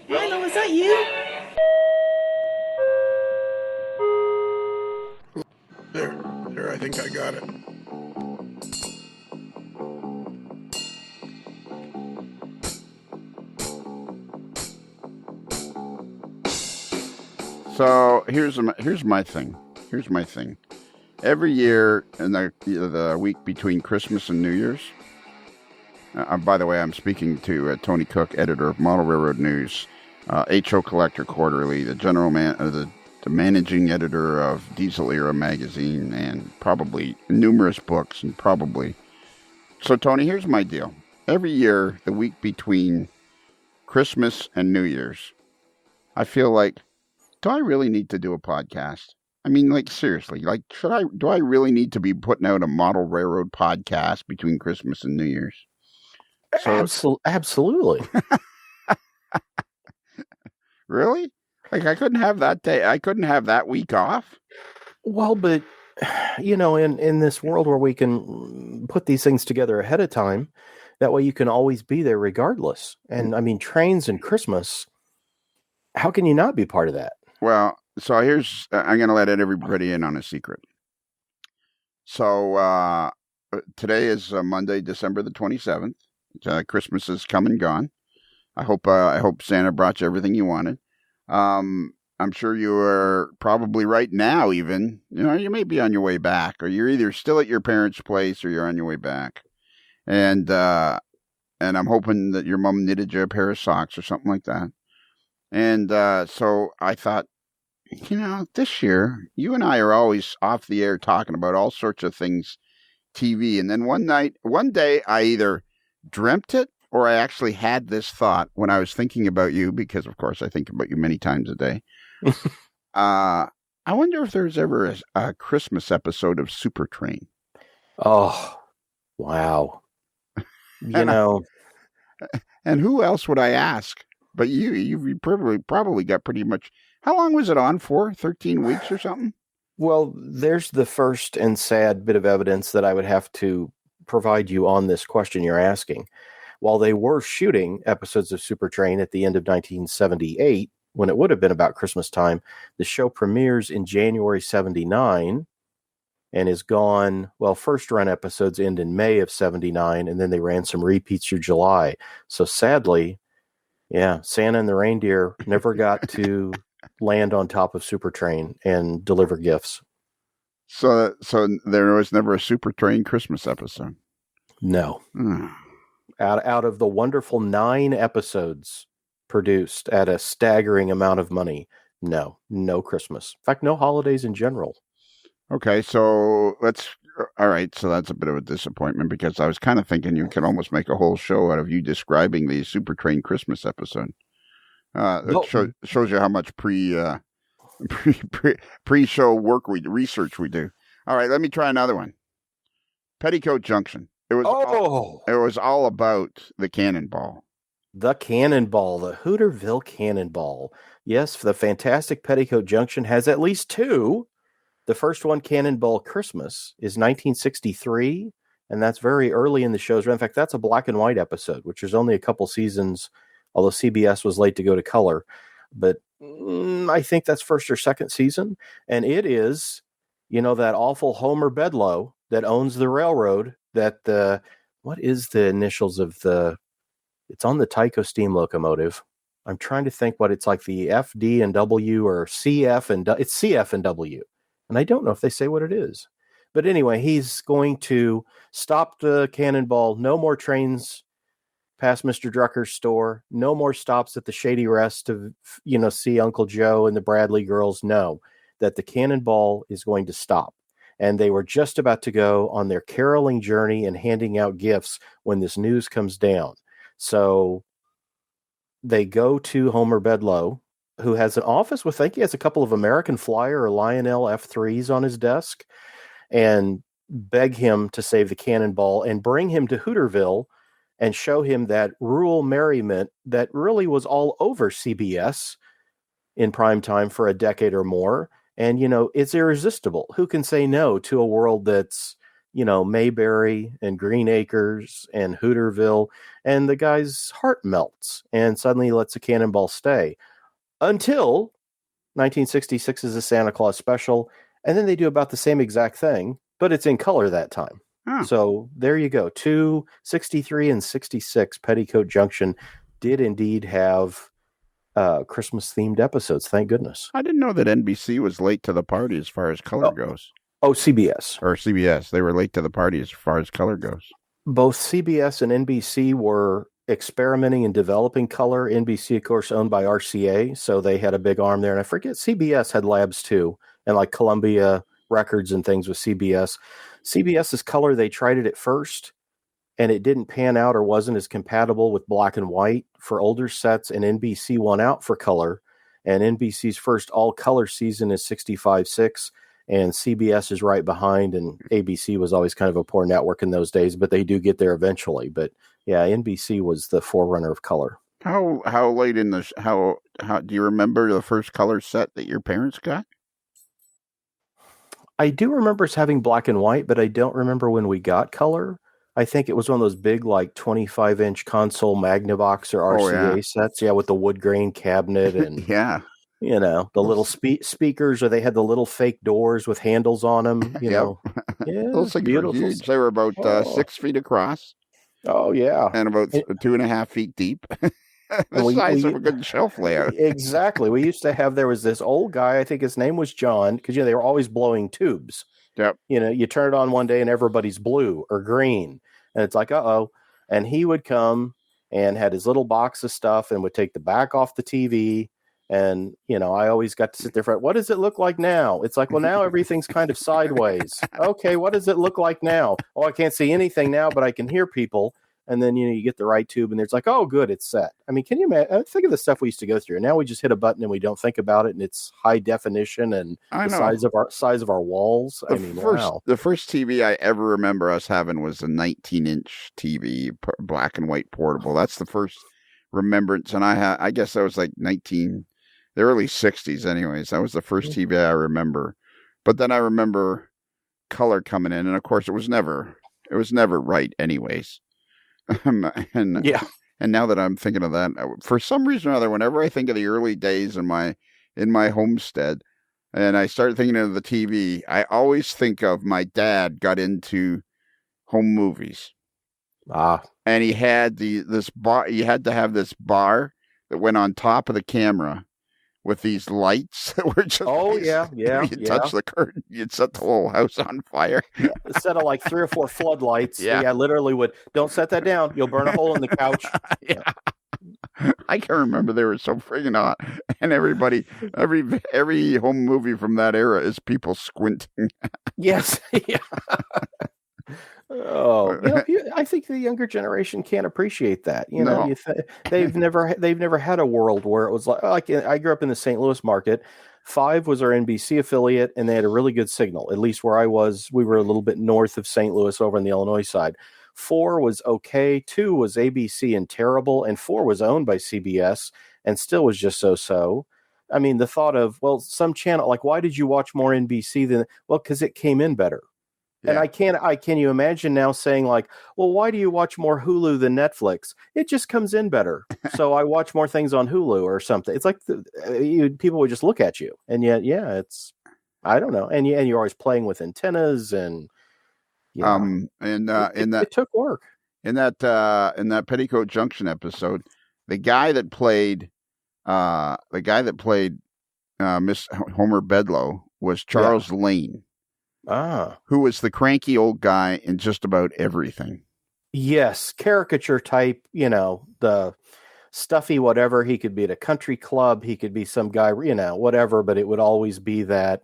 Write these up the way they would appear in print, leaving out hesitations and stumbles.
Milo, is that you? There, I think I got it. So here's my thing. Every year in the week between Christmas and New Year's. By the way, I'm speaking to Tony Cook, editor of Model Railroad News, HO Collector Quarterly, the managing editor of Diesel Era magazine, and probably numerous books, So, Tony, here's my deal. Every year, the week between Christmas and New Year's, I feel like, do I really need to do a podcast? I mean, like, seriously, like, do I really need to be putting out a Model Railroad podcast between Christmas and New Year's? So, absolutely. Really? Like, I couldn't have that day. I couldn't have that week off. Well, but in this world where we can put these things together ahead of time, that way you can always be there regardless. And I mean, trains and Christmas, how can you not be part of that? Well, so I'm going to let everybody in on a secret. So today is Monday, December the 27th. Christmas is come and gone. I hope Santa brought you everything you wanted. I'm sure you are probably right now even, you may be on your way back, or you're either still at your parents' place or you're on your way back. And I'm hoping that your mom knitted you a pair of socks or something like that. And so I thought, this year, you and I are always off the air talking about all sorts of things, TV. And then one day, I either dreamt it or I actually had this thought when I was thinking about you, because, of course, I think about you many times a day. I wonder if there's ever a Christmas episode of Super Train. Oh, wow. And who else would I ask? But you probably got pretty much. How long was it on for? 13 weeks or something? Well, there's the first and sad bit of evidence that I would have to provide you on this question you're asking. While they were shooting episodes of Super Train at the end of 1978, when it would have been about Christmas time, the show premieres in January 79 and is gone. Well, first run episodes end in May of 79, and then they ran some repeats through July. So sadly, Santa and the reindeer never got to land on top of Super Train and deliver gifts. So there was never a Super Train Christmas episode? No. Out of the wonderful 9 episodes produced at a staggering amount of money, no Christmas. In fact, no holidays in general. Okay, so all right, so that's a bit of a disappointment, because I was kind of thinking you could almost make a whole show out of you describing the Super Train Christmas episode. It shows you how much pre-show research we do. All right, let me try another one. Petticoat Junction. It was all about the cannonball. The cannonball, the Hooterville Cannonball. Yes, the fantastic Petticoat Junction has at least 2. The first one, Cannonball Christmas, is 1963, and that's very early in the show's run. In fact, that's a black and white episode, which is only a couple seasons, although CBS was late to go to color. But I think that's first or second season, and it is, that awful Homer Bedloe that owns the railroad. What is the initials of it's on the Tyco steam locomotive. I'm trying to think what it's like, the F, D, and W, or CF, and it's CF and W. And I don't know if they say what it is. But anyway, he's going to stop the cannonball. No more trains past Mr. Drucker's store. No more stops at the Shady Rest to, see Uncle Joe and the Bradley girls. No, that the cannonball is going to stop. And they were just about to go on their caroling journey and handing out gifts when this news comes down. So they go to Homer Bedloe, who has an office with, I think he has a couple of American Flyer or Lionel F3s on his desk, and beg him to save the cannonball and bring him to Hooterville and show him that rural merriment that really was all over CBS in prime time for a decade or more. And, it's irresistible. Who can say no to a world that's, Mayberry and Green Acres and Hooterville, and the guy's heart melts, and suddenly he lets a cannonball stay until 1966 is a Santa Claus special, and then they do about the same exact thing, but it's in color that time. Huh. So there you go. 63 and 66 Petticoat Junction did indeed have Christmas-themed episodes. Thank goodness. I didn't know that NBC was late to the party as far as color goes. Oh, CBS. Or CBS. They were late to the party as far as color goes. Both CBS and NBC were experimenting and developing color. NBC, of course, owned by RCA, so they had a big arm there. And I forget, CBS had labs too, and like Columbia Records and things with CBS. CBS's color, they tried it at first, and it didn't pan out or wasn't as compatible with black and white for older sets, and NBC won out for color. And NBC's first all-color season is 65.6, and CBS is right behind, and ABC was always kind of a poor network in those days, but they do get there eventually. But yeah, NBC was the forerunner of color. How late in the how do you remember the first color set that your parents got? I do remember us having black and white, but I don't remember when we got color. I think it was one of those big, like 25-inch console Magnavox or RCA sets, with the wood grain cabinet and the little speakers, or they had the little fake doors with handles on them. Those things were huge. They were about 6 feet across. Oh yeah, and about 2.5 feet deep. The size of a good shelf layout. Exactly. We used to have. There was this old guy. I think his name was John, because they were always blowing tubes. Yep. You turn it on one day and everybody's blue or green, and it's like, uh-oh. And he would come and had his little box of stuff and would take the back off the TV. And, I always got to sit there for, what does it look like now? It's like, well, now everything's kind of sideways. Okay, what does it look like now? Oh, I can't see anything now, but I can hear people. And then, you get the right tube and it's like, oh, good, it's set. I mean, can you imagine? Think of the stuff we used to go through. Now we just hit a button and we don't think about it, and it's high definition and the size of our walls. The first TV I ever remember us having was a 19-inch TV, black and white portable. That's the first remembrance. And I guess that was like the early 60s anyways. That was the first TV I remember. But then I remember color coming in, and of course it was never right anyways. And now that I'm thinking of that, for some reason or other, whenever I think of the early days in my homestead, and I start thinking of the TV, I always think of my dad got into home movies. And he had this bar. You had to have this bar that went on top of the camera with these lights that were just you touch the curtain, you'd set the whole house on fire. A set of like 3 or 4 floodlights. Literally would. Don't set that down, you'll burn a hole in the couch. I can remember they were so friggin' hot, and everybody, every home movie from that era is people squinting. Yes. Oh, I think the younger generation can't appreciate that. They've never had a world where it was like I grew up in the St. Louis market. 5 was our NBC affiliate, and they had a really good signal. At least where I was, we were a little bit north of St. Louis over on the Illinois side. 4 was okay. 2 was ABC and terrible, and 4 was owned by CBS and still was just so. I mean, the thought of, well, some channel, like, why did you watch more NBC than? Well, because it came in better. And can you imagine now saying like, well, why do you watch more Hulu than Netflix? It just comes in better. So I watch more things on Hulu or something. It's like people would just look at you, and yet, it's, I don't know. And you're always playing with antennas and, it took work. In that Petticoat Junction episode, the guy that played Miss Homer Bedloe was Charles Lane. Who was the cranky old guy in just about everything. Yes, caricature type, the stuffy whatever. He could be at a country club. He could be some guy, whatever, but it would always be that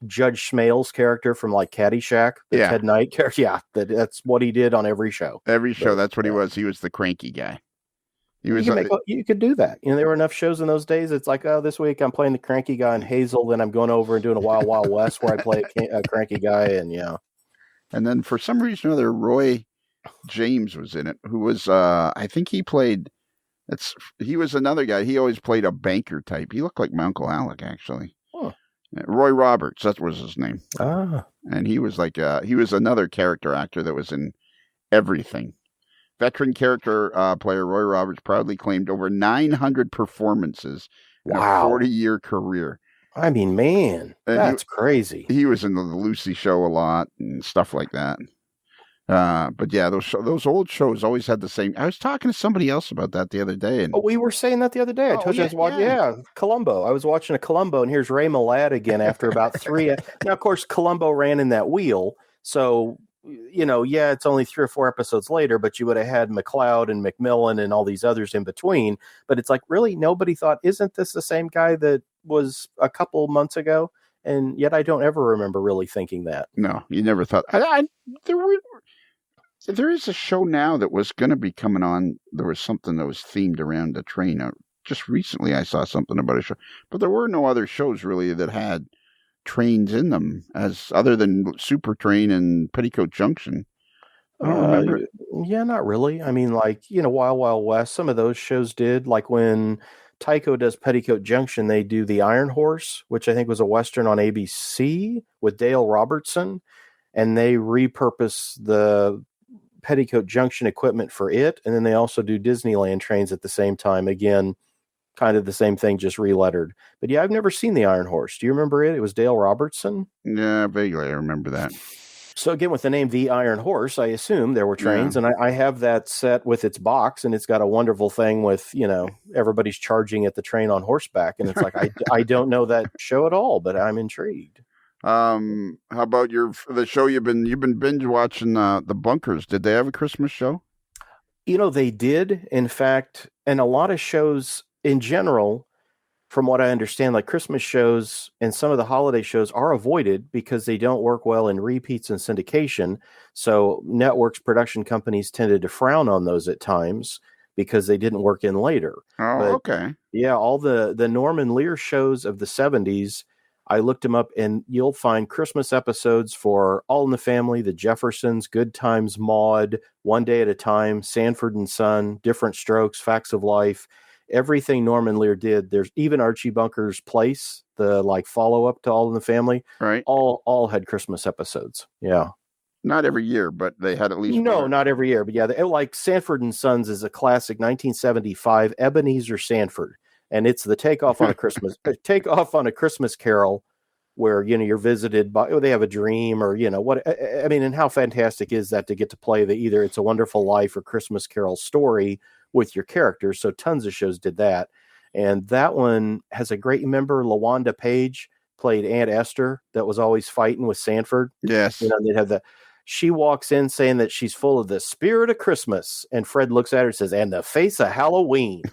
Judge Smales character from like Caddyshack, the Ted Knight character. Yeah, that's what he did on every show. That's what he was. He was the cranky guy. You could do that. There were enough shows in those days. It's like, oh, this week I'm playing the cranky guy in Hazel, then I'm going over and doing a Wild Wild West where I play a cranky guy, and And then for some reason or other, Roy James was in it, who was I think he was another guy. He always played a banker type. He looked like my Uncle Alec, actually. Huh. Roy Roberts, that was his name. Ah. And he was he was another character actor that was in everything. Veteran character player Roy Roberts proudly claimed over 900 performances in a 40-year career. I mean, man, that's crazy. He was in the Lucy Show a lot and stuff like that. But yeah, those old shows always had the same. I was talking to somebody else about that the other day. And we were saying that the other day. I told you I was watching, Columbo. I was watching a Columbo, and here's Ray Milland again after about 3. Now, of course, Columbo ran in that wheel. So, it's only 3 or 4 episodes later, but you would have had McLeod and McMillan and all these others in between. But it's like, really, nobody thought, isn't this the same guy that was a couple months ago? And yet I don't ever remember really thinking that. No, you never thought. There is a show now that was going to be coming on. There was something that was themed around a train. Just recently I saw something about a show. But there were no other shows really that had trains in them other than Super Train and Petticoat Junction. I don't remember. Yeah, not really. I mean, Wild Wild West, some of those shows did. Like when Tyco does Petticoat Junction, they do The Iron Horse, which I think was a Western on ABC with Dale Robertson. And they repurpose the Petticoat Junction equipment for it, and then they also do Disneyland trains at the same time. Again, kind of the same thing, just relettered. But yeah, I've never seen The Iron Horse. Do you remember it? It was Dale Robertson. Yeah, vaguely I remember that. So again, with the name The Iron Horse, I assume there were trains, and I have that set with its box, and it's got a wonderful thing with, everybody's charging at the train on horseback, and it's like, I don't know that show at all, but I'm intrigued. How about the show you've been binge watching, The Bunkers? Did they have a Christmas show? They did, in fact, and a lot of shows in general, from what I understand, like Christmas shows and some of the holiday shows are avoided because they don't work well in repeats and syndication. So networks, production companies tended to frown on those at times because they didn't work in later. Okay. Yeah, all the Norman Lear shows of the 70s, I looked them up, and you'll find Christmas episodes for All in the Family, The Jeffersons, Good Times, Maude, One Day at a Time, Sanford and Son, Different Strokes, Facts of Life, everything Norman Lear did. There's even Archie Bunker's Place, the follow-up to All in the Family. Right. All had Christmas episodes. Yeah. Not every year, but they had at least. No, not every year. But yeah, like Sanford and Sons is a classic 1975 Ebenezer Sanford. And it's the takeoff on a Christmas Carol, where you're visited by, they have a dream, or what I mean. And how fantastic is that to get to play either It's a Wonderful Life or Christmas Carol story with your characters? So tons of shows did that, and that one has a great. Remember, LaWanda Page played Aunt Esther, that was always fighting with Sanford. Yes, they'd have the. She walks in saying that she's full of the spirit of Christmas. And Fred looks at her and says, and the face of Halloween.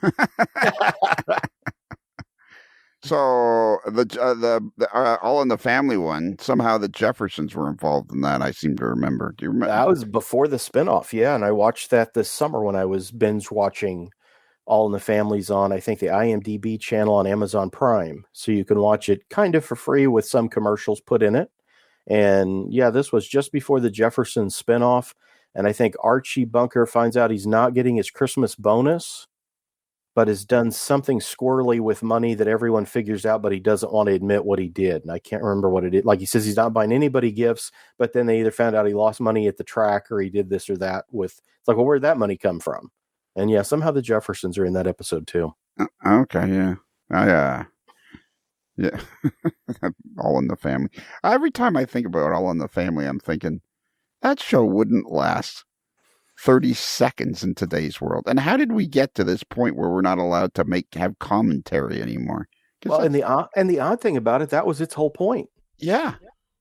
So the All in the Family one, somehow the Jeffersons were involved in that. I seem to remember. Do you remember? That was before the spinoff. Yeah. And I watched that this summer when I was binge watching All in the Family's on, I think, the IMDb channel on Amazon Prime. So you can watch it kind of for free with some commercials put in it. And yeah, this was just before the Jeffersons spinoff. And I think Archie Bunker finds out he's not getting his Christmas bonus, but has done something squirrely with money that everyone figures out, but he doesn't want to admit what he did. And I can't remember what it is. Like he says, he's not buying anybody gifts, but then they either found out he lost money at the track or he did this or that with, it's like, well, where'd that money come from? And yeah, somehow the Jeffersons are in that episode too. Okay. Yeah. Yeah. All in the Family. Every time I think about All in the Family, I'm thinking that show wouldn't last 30 seconds in today's world. And how did we get to this point where we're not allowed to have commentary anymore? Well, and the odd thing about it, that was its whole point. Yeah.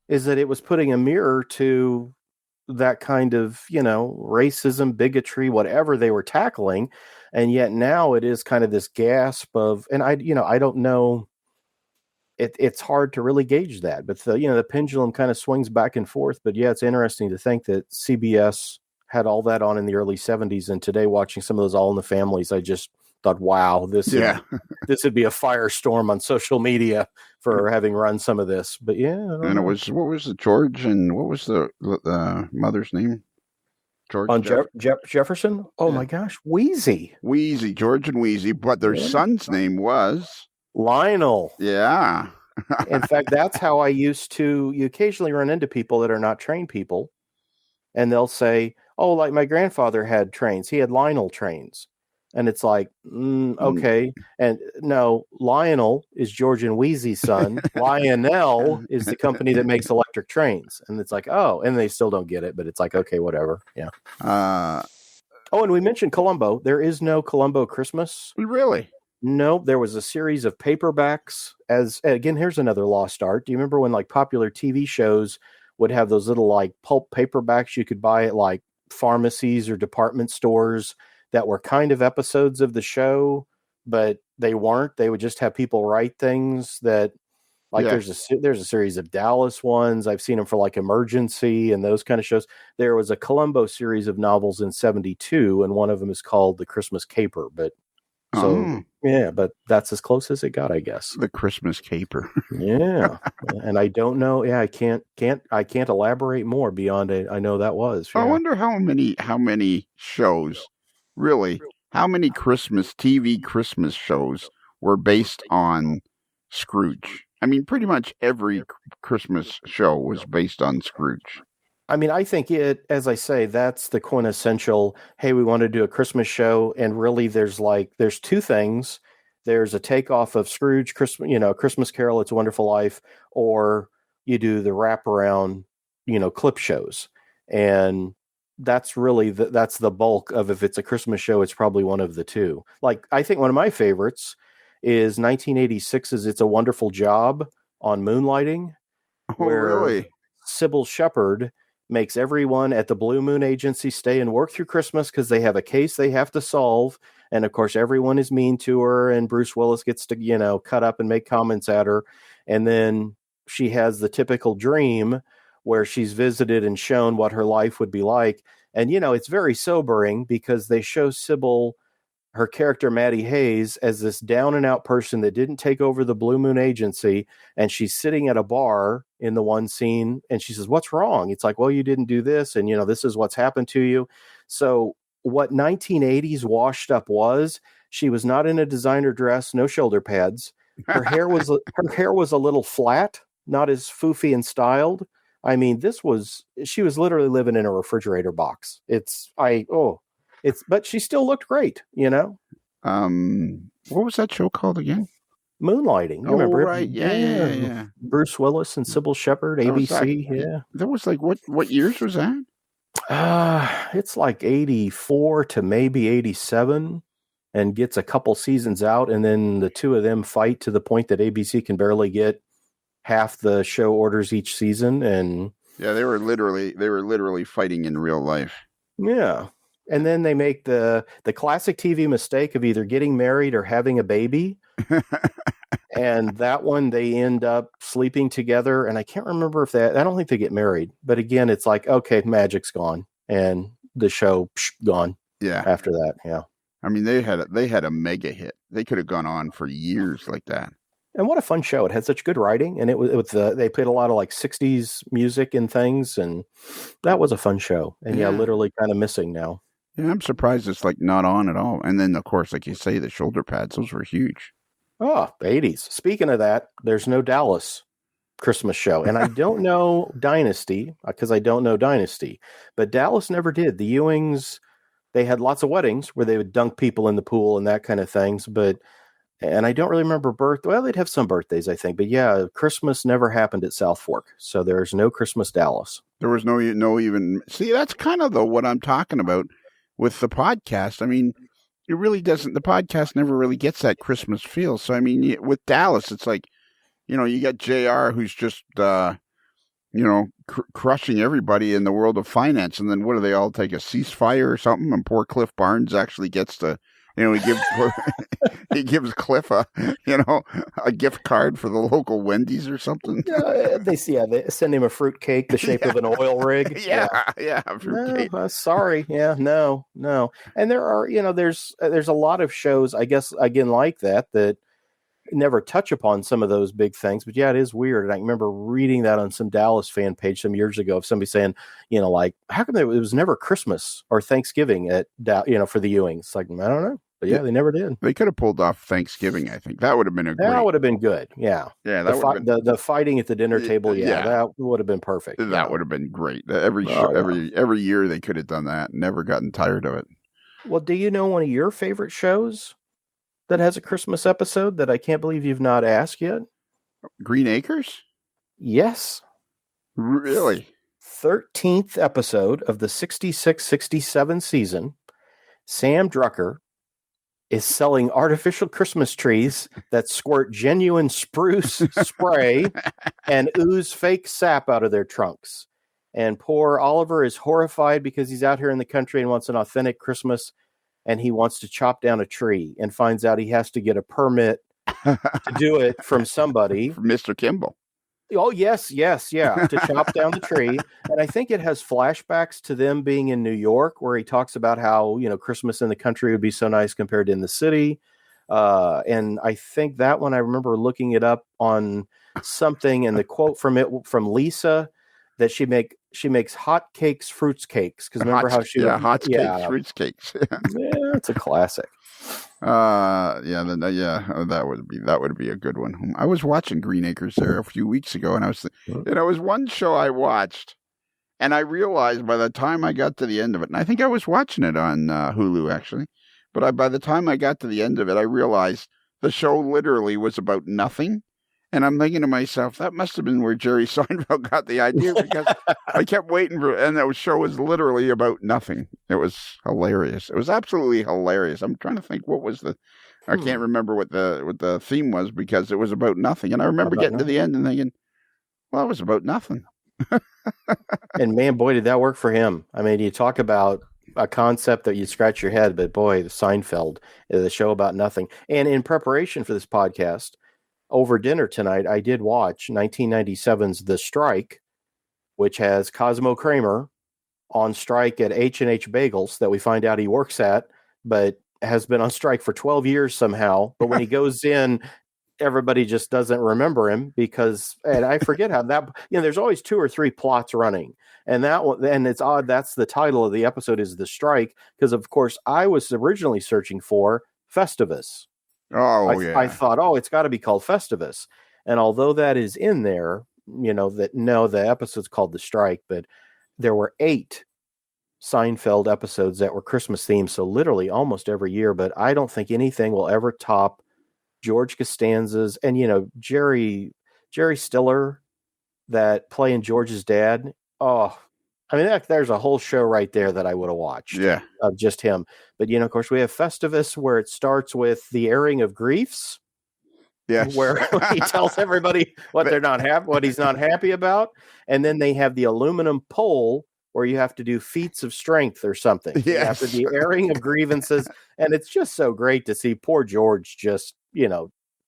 Is that it was putting a mirror to that kind of, racism, bigotry, whatever they were tackling. And yet now it is kind of this gasp of, and I don't know, it's hard to really gauge that, but the pendulum kind of swings back and forth. But yeah, it's interesting to think that CBS had all that on in the early 70s, and today watching some of those All in the Families, I just thought, wow, this would be a firestorm on social media for having run some of this. But yeah, and what was the George, and what was the mother's name? George on Jefferson. Oh my gosh, Wheezy, George and Wheezy, but their son's name was Lionel. Yeah. In fact, that's how I used to. You occasionally run into people that are not trained people, and they'll say, "Oh, like my grandfather had trains. He had Lionel trains." And it's like, okay. And no, Lionel is George and Wheezy's son. Lionel is the company that makes electric trains. And it's like, oh, and they still don't get it, but it's like, okay, whatever. Yeah. Oh, and we mentioned Columbo. There is no Columbo Christmas. Really? No, there was a series of paperbacks. As again, here's another lost art. Do you remember when like popular TV shows would have those little like pulp paperbacks you could buy at like pharmacies or department stores that were kind of episodes of the show, but they weren't. They would just have people write things that, like, there's a series of Dallas ones. I've seen them for like Emergency and those kind of shows. There was a Columbo series of novels in '72, and one of them is called The Christmas Caper. But yeah, but that's as close as it got, I guess. The Christmas Caper. Yeah, and I don't know. Yeah, I can't elaborate more beyond it. I know that was. Yeah. I wonder how many shows. Really, how many TV Christmas shows were based on Scrooge? I mean, pretty much every Christmas show was based on Scrooge. I mean, I think as I say, that's the quintessential, hey, we want to do a Christmas show. And really there's two things. There's a takeoff of Scrooge, Christmas Carol, It's a Wonderful Life, or you do the wraparound, clip shows. And that's really that's the bulk of, if it's a Christmas show, it's probably one of the two. Like, I think one of my favorites is 1986's It's a Wonderful Job on Moonlighting. Really? Sybil Shepherd makes everyone at the Blue Moon Agency stay and work through Christmas because they have a case they have to solve. And of course, everyone is mean to her, and Bruce Willis gets to, cut up and make comments at her. And then she has the typical dream where she's visited and shown what her life would be like. And, it's very sobering because they show Sybil, her character, Maddie Hayes, as this down and out person that didn't take over the Blue Moon Agency. And she's sitting at a bar in the one scene and she says, "What's wrong?" It's like, "Well, you didn't do this. And, this is what's happened to you." So what 1980s washed up was, she was not in a designer dress, no shoulder pads. Her hair was a little flat, not as foofy and styled. I mean, she was literally living in a refrigerator box. But she still looked great, What was that show called again? Moonlighting. You remember it? Right. Yeah. Bruce Willis and Sybil Shepherd, ABC. Yeah. That was like, what years was that? It's like 84 to maybe 87, and gets a couple seasons out. And then the two of them fight to the point that ABC can barely get half the show orders each season. And yeah, they were literally fighting in real life. Yeah. And then they make the classic TV mistake of either getting married or having a baby. And that one, they end up sleeping together. And I can't remember I don't think they get married. But again, it's like, okay, magic's gone. And the show, gone. Yeah. After that, yeah. I mean, they had a mega hit. They could have gone on for years like that. And what a fun show. It had such good writing. And they played a lot of like 60s music and things. And that was a fun show. And literally kind of missing now. Yeah, I'm surprised it's like not on at all. And then, of course, like you say, the shoulder pads, those were huge. Oh, the 80s. Speaking of that, there's no Dallas Christmas show. And I don't know Dynasty, because I don't know Dynasty. But Dallas never did. The Ewings, they had lots of weddings where they would dunk people in the pool and that kind of things. And I don't really remember well, they'd have some birthdays, I think. But yeah, Christmas never happened at South Fork. So there's no Christmas Dallas. There was no even... See, that's kind of what I'm talking about with the podcast. I mean, it really doesn't... The podcast never really gets that Christmas feel. So, I mean, with Dallas, it's like, you got JR who's just, crushing everybody in the world of finance. And then what do they all take, a ceasefire or something? And poor Cliff Barnes actually gets to... he gives Cliff a gift card for the local Wendy's or something. They send him a fruit cake the shape of an oil rig. Yeah, fruit cake. Sorry, no. And there are, there's a lot of shows, I guess, again, like that never touch upon some of those big things. But yeah, it is weird. And I remember reading that on some Dallas fan page some years ago of somebody saying, like, how come it was never Christmas or Thanksgiving at, for the Ewings? It's like, I don't know. But yeah, they never did. They could have pulled off Thanksgiving, I think. That would have been That would have been good. Yeah. Yeah, that would have been... the fighting at the dinner table, that would have been perfect. That would have been great. Every year they could have done that. Never gotten tired of it. Well, do you know one of your favorite shows that has a Christmas episode that I can't believe you've not asked yet? Green Acres? Yes. Really? 13th episode of the 66-67 season. Sam Drucker is selling artificial Christmas trees that squirt genuine spruce spray and ooze fake sap out of their trunks. And poor Oliver is horrified because he's out here in the country and wants an authentic Christmas, and he wants to chop down a tree and finds out he has to get a permit to do it from somebody. From Mr. Kimball. Oh, yes, yeah, to chop down the tree. And I think it has flashbacks to them being in New York, where he talks about how, Christmas in the country would be so nice compared to in the city. And I think that one, I remember looking it up on something, and the quote from Lisa, that she makes hot cakes, fruits cakes. Because remember how she hot cakes, fruits cakes. Yeah, it's a classic. That would be a good one. I was watching Green Acres there a few weeks ago, and it was one show I watched, and I realized by the time I got to the end of it, and I think I was watching it on Hulu actually, but by the time I got to the end of it, I realized the show literally was about nothing. And I'm thinking to myself, that must have been where Jerry Seinfeld got the idea, because I kept waiting and that show was literally about nothing. It was hilarious. It was absolutely hilarious. I'm trying to think I can't remember what the theme was, because it was about nothing. And I remember getting to the end and thinking, well, it was about nothing. And man, boy, did that work for him. I mean, you talk about a concept that you scratch your head, but boy, the Seinfeld is a show about nothing. And in preparation for this podcast, over dinner tonight, I did watch 1997's The Strike, which has Cosmo Kramer on strike at H&H Bagels that we find out he works at, but has been on strike for 12 years somehow. But when he goes in, everybody just doesn't remember him and I forget how that, there's always 2 or 3 plots running. And that one, and it's odd, that's the title of the episode, is The Strike, because of course I was originally searching for Festivus. I thought, it's got to be called Festivus. And although that is in there, the episode's called The Strike, but there were 8 Seinfeld episodes that were Christmas themed. So literally almost every year, but I don't think anything will ever top George Costanza's, and, Jerry Stiller, that playing George's dad. Oh, I mean, there's a whole show right there that I would have watched. Yeah. Of just him. But, of course, we have Festivus, where it starts with the airing of griefs. Yes. Where he tells everybody what he's not happy about. And then they have the aluminum pole, where you have to do feats of strength or something. Yes. After the airing of grievances. And it's just so great to see poor George just,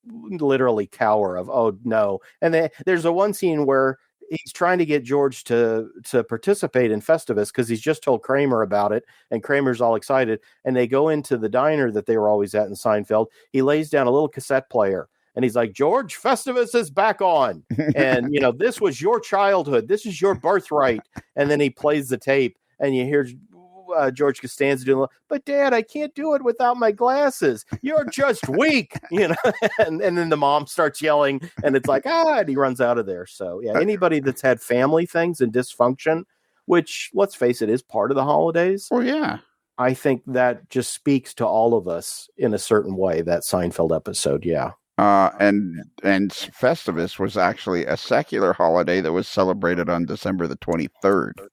literally cower of, oh, no. And then there's a one scene where he's trying to get George to participate in Festivus, because he's just told Kramer about it, and Kramer's all excited. And they go into the diner that they were always at in Seinfeld. He lays down a little cassette player, and he's like, George, Festivus is back on. And, this was your childhood. This is your birthright. And then he plays the tape, and you hear George Costanza doing, but Dad, I can't do it without my glasses. You're just weak, and then the mom starts yelling, and it's like, and he runs out of there. So yeah, anybody that's had family things and dysfunction, which, let's face it, is part of the holidays. Oh yeah. I think that just speaks to all of us in a certain way, that Seinfeld episode. Yeah. And Festivus was actually a secular holiday that was celebrated on December the 23rd.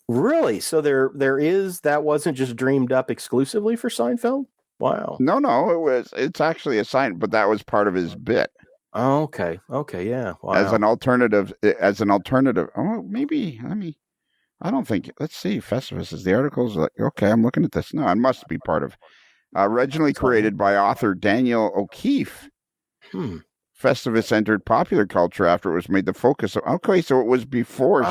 Really? So that wasn't just dreamed up exclusively for Seinfeld? Wow. No, it's actually a sign, but that was part of his bit. Oh, okay. Okay. Yeah. Wow. As an alternative. Oh, maybe. I don't think, let's see. Festivus is the articles. Okay. I'm looking at this. No, it must be part of, originally created by author Daniel O'Keefe. Festivus entered popular culture after it was made the focus of. Okay, so it was before.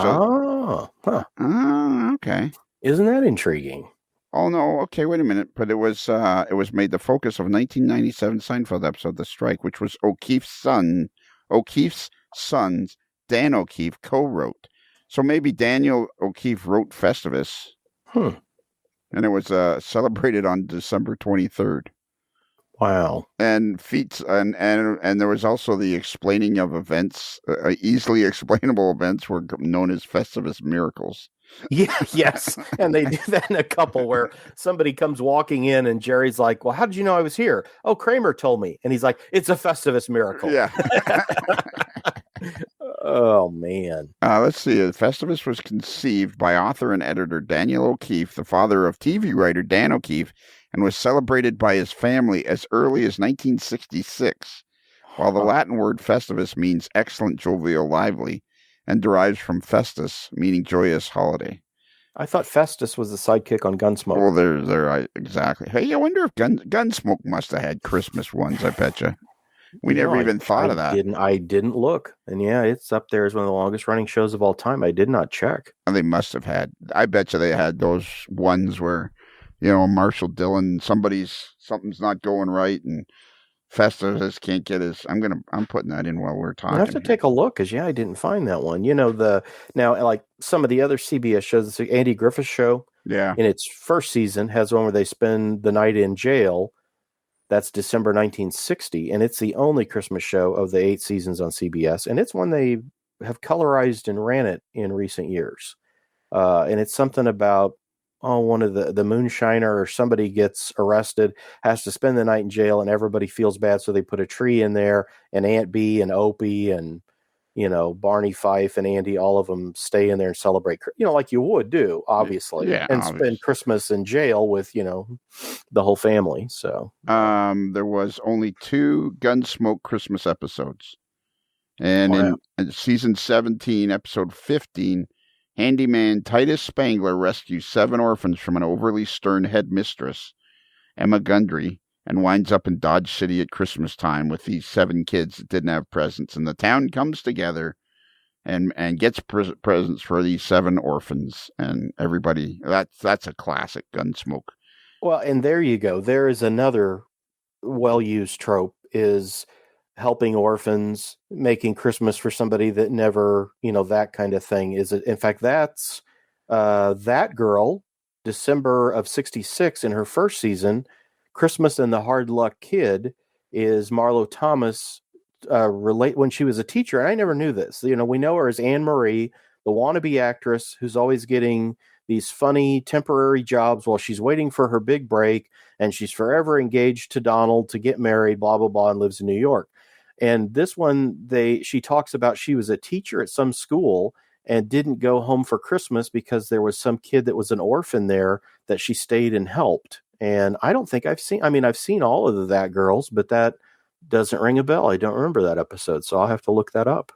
Okay. Isn't that intriguing? Oh no. Okay, wait a minute. But it was made the focus of 1997 Seinfeld episode, The Strike, which was O'Keefe's sons, Dan O'Keefe, co-wrote. So maybe Daniel O'Keefe wrote Festivus. And it was celebrated on December 23rd. Wow. And feats, and there was also the explaining of events, easily explainable events were known as Festivus Miracles. Yeah, yes. And they do that in a couple where somebody comes walking in and Jerry's like, well, how did you know I was here? Oh, Kramer told me. And he's like, it's a Festivus miracle. Yeah. Oh, man. Let's see. Festivus was conceived by author and editor Daniel O'Keefe, the father of TV writer Dan O'Keefe, and was celebrated by his family as early as 1966. While the Latin word Festivus means excellent, jovial, lively, and derives from festus, meaning joyous holiday. I thought Festus was the sidekick on Gunsmoke. Well, there, exactly. Hey, I wonder if Gunsmoke must have had Christmas ones. I bet you. We never even thought of that. I didn't look. And yeah, it's up there as one of the longest running shows of all time. I did not check. And they must have had. I bet you they had those ones where, Marshall Dillon, something's not going right, and Festivus can't get his. I'm putting that in while we're talking. I have to take a look because I didn't find that one. Now like some of the other CBS shows, the Andy Griffith Show. Yeah. In its first season has one where they spend the night in jail. That's December 1960, and it's the only Christmas show of the 8 seasons on CBS, and it's one they have colorized and ran it in recent years. And it's something about one of the moonshiner or somebody gets arrested, has to spend the night in jail, and everybody feels bad, so they put a tree in there, and Aunt Bee and Opie and Barney Fife and Andy, all of them stay in there and celebrate, like you would do, obviously, yeah, and spend Christmas in jail with, the whole family. So, there was only 2 Gunsmoke Christmas episodes. And in season 17, episode 15, handyman Titus Spangler rescues 7 orphans from an overly stern headmistress, Emma Gundry, and winds up in Dodge City at Christmas time with these 7 kids that didn't have presents. And the town comes together and gets presents for these 7 orphans. And everybody, that's a classic Gunsmoke. Well, and there you go. There is another well-used trope, is helping orphans, making Christmas for somebody that never, that kind of thing. In fact, that's that girl, December of 1966, in her first season, Christmas and the Hard Luck Kid, is Marlo Thomas when she was a teacher. And I never knew this. We know her as Anne Marie, the wannabe actress who's always getting these funny temporary jobs while she's waiting for her big break, and she's forever engaged to Donald to get married, blah, blah, blah, and lives in New York. And this one, she talks about she was a teacher at some school and didn't go home for Christmas because there was some kid that was an orphan there that she stayed and helped. And I don't think I've seen all of That Girls, but that doesn't ring a bell. I don't remember that episode, so I'll have to look that up.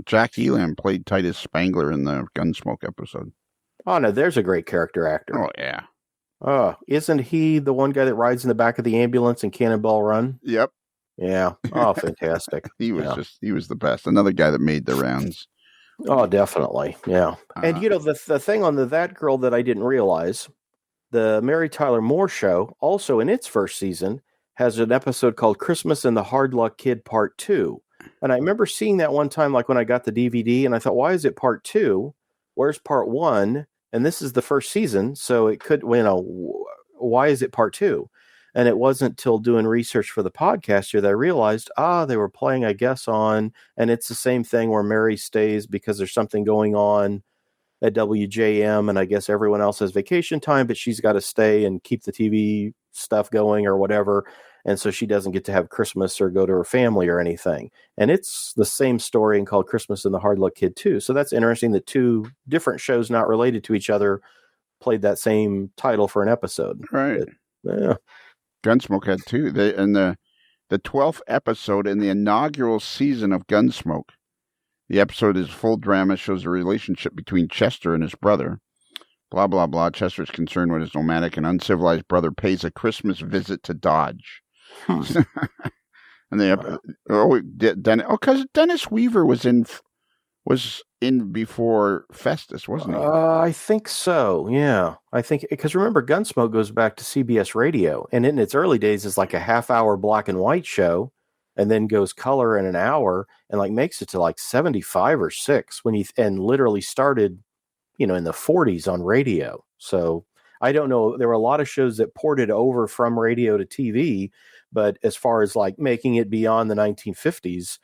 Jack Elam played Titus Spangler in the Gunsmoke episode. Oh, no, there's a great character actor. Oh, yeah. Isn't he the one guy that rides in the back of the ambulance in Cannonball Run? Yep. Yeah. Oh, fantastic. He was the best. Another guy that made the rounds. Oh, definitely. Yeah. And the thing on That Girl that I didn't realize, the Mary Tyler Moore Show, also in its first season, has an episode called Christmas and the Hard Luck Kid Part 2. And I remember seeing that one time, like when I got the DVD, and I thought, why is it Part 2? Where's Part 1? And this is the first season, so it could, why is it Part 2? And it wasn't till doing research for the podcast here that I realized, they were playing, I guess, and it's the same thing where Mary stays because there's something going on at WJM, and I guess everyone else has vacation time, but she's got to stay and keep the TV stuff going or whatever. And so she doesn't get to have Christmas or go to her family or anything. And it's the same story and called Christmas and the Hard Luck Kid too. So that's interesting that 2 different shows not related to each other played that same title for an episode. Right. Yeah. Gunsmoke had 2. The 12th episode in the inaugural season of Gunsmoke. The episode is full drama, shows a relationship between Chester and his brother. Blah, blah, blah. Chester is concerned when his nomadic and uncivilized brother pays a Christmas visit to Dodge. And because Dennis Weaver was in before Festus, wasn't he? I think so. Yeah, I think because remember, Gunsmoke goes back to CBS Radio, and in its early days is like a half-hour black and white show, and then goes color in an hour, and like makes it to like 75 or 6 and literally started, in the 40s on radio. So I don't know. There were a lot of shows that ported over from radio to TV, But as far as like making it beyond the 1950s,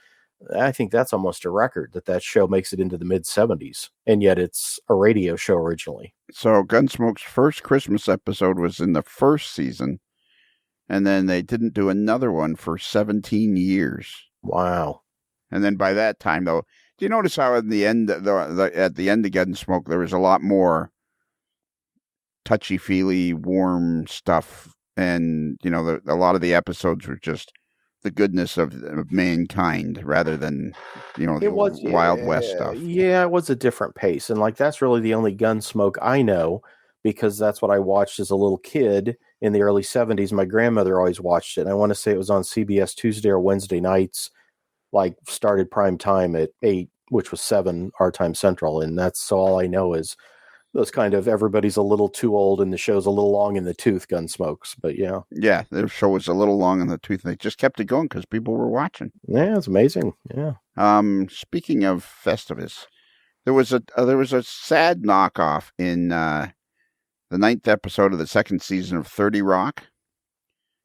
I think that's almost a record that show makes it into the mid 70s. And yet it's a radio show originally. So Gunsmoke's first Christmas episode was in the first season. And then they didn't do another one for 17 years. Wow. And then by that time, though, do you notice how at the end of Gunsmoke, there was a lot more touchy-feely, warm stuff. And, you know, a lot of the episodes were just the goodness of mankind rather than, you know, the Wild West stuff. Yeah, it was a different pace. And like, that's really the only Gunsmoke I know, because that's what I watched as a little kid in the early 70s. My grandmother always watched it. And I want to say it was on CBS Tuesday or Wednesday nights, like started prime time at 8, which was 7 our time central. And that's so all I know is those kind of everybody's a little too old and the show's a little long in the tooth Gunsmokes. But yeah. Yeah, their show was a little long in the tooth. They just kept it going because people were watching. Yeah, it's amazing. Yeah. Speaking of Festivus, there was a sad knockoff in the 9th episode of the 2nd season of 30 Rock,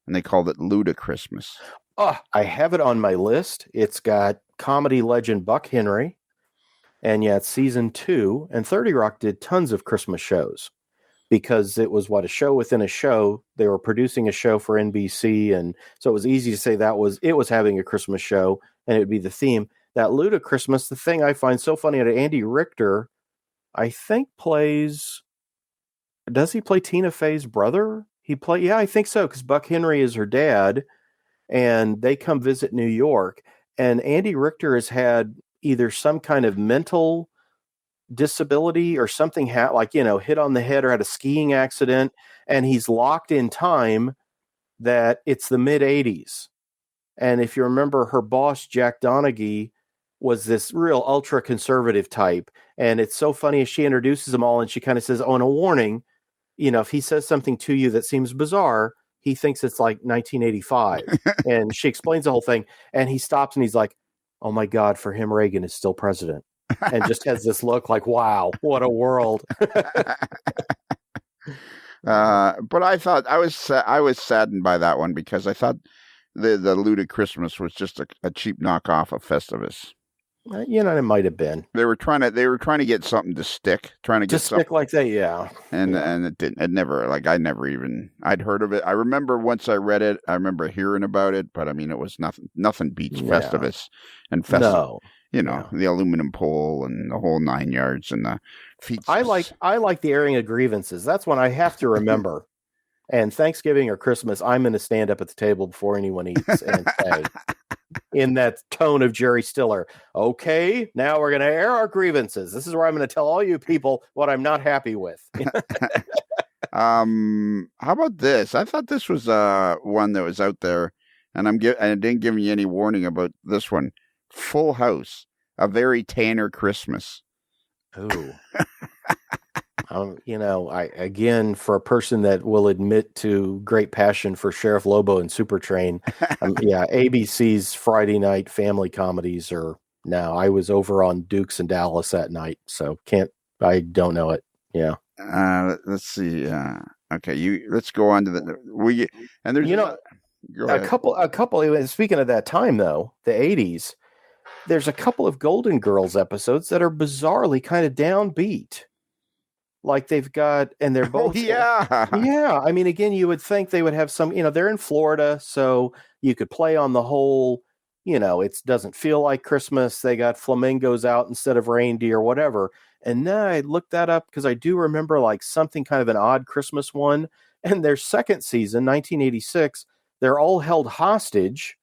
and they called it Ludachristmas. Oh, I have it on my list. It's got comedy legend Buck Henry. And yet season 2, and 30 Rock did tons of Christmas shows because it was a show within a show. They were producing a show for NBC. And so it was easy to say it was having a Christmas show and it would be the theme. That Ludachristmas, the thing I find so funny, Andy Richter, I think does he play Tina Fey's brother? Yeah, I think so. Cause Buck Henry is her dad and they come visit New York, and Andy Richter has had either some kind of mental disability or something, hit on the head or had a skiing accident, and he's locked in time that it's the mid 80s. And if you remember, her boss, Jack Donaghy, was this real ultra conservative type. And it's so funny as she introduces them all and she kind of says, oh, and a warning, you know, if he says something to you that seems bizarre, he thinks it's like 1985. And she explains the whole thing, and he stops and he's like, oh my God, for him, Reagan is still president. And just has this look like, wow, what a world. But I thought I was saddened by that one because I thought the Ludachristmas was just a cheap knockoff of Festivus. You know, it might have been. They were trying to get something to stick, stick like that, yeah. And it didn't. It never, like, I'd heard of it. I remember once I read it, I remember hearing about it, but I mean, it was nothing beats Festivus and Festivus. No. You know, the aluminum pole and the whole 9 yards and the feet. I like the airing of grievances. That's one I have to remember. And Thanksgiving or Christmas, I'm going to stand up at the table before anyone eats and say, in that tone of Jerry Stiller, okay, now we're going to air our grievances. This is where I'm going to tell all you people what I'm not happy with. How about this? I thought this was one that was out there, and I didn't give you any warning about this one. Full House, A Very Tanner Christmas. Ooh. You know, again, for a person that will admit to great passion for Sheriff Lobo and Supertrain, ABC's Friday night family comedies are now. I was over on Dukes and Dallas that night, so I don't know it. Yeah. Let's see. Okay, let's go on to and there's a couple. Speaking of that time though, the 80s, there's a couple of Golden Girls episodes that are bizarrely kind of downbeat. Like they've got, and they're both. Oh, yeah. Yeah. I mean, again, you would think they would have some, they're in Florida, so you could play on the whole, it doesn't feel like Christmas. They got flamingos out instead of reindeer, whatever. And then I looked that up because I do remember like something kind of an odd Christmas one. And their second season, 1986, they're all held hostage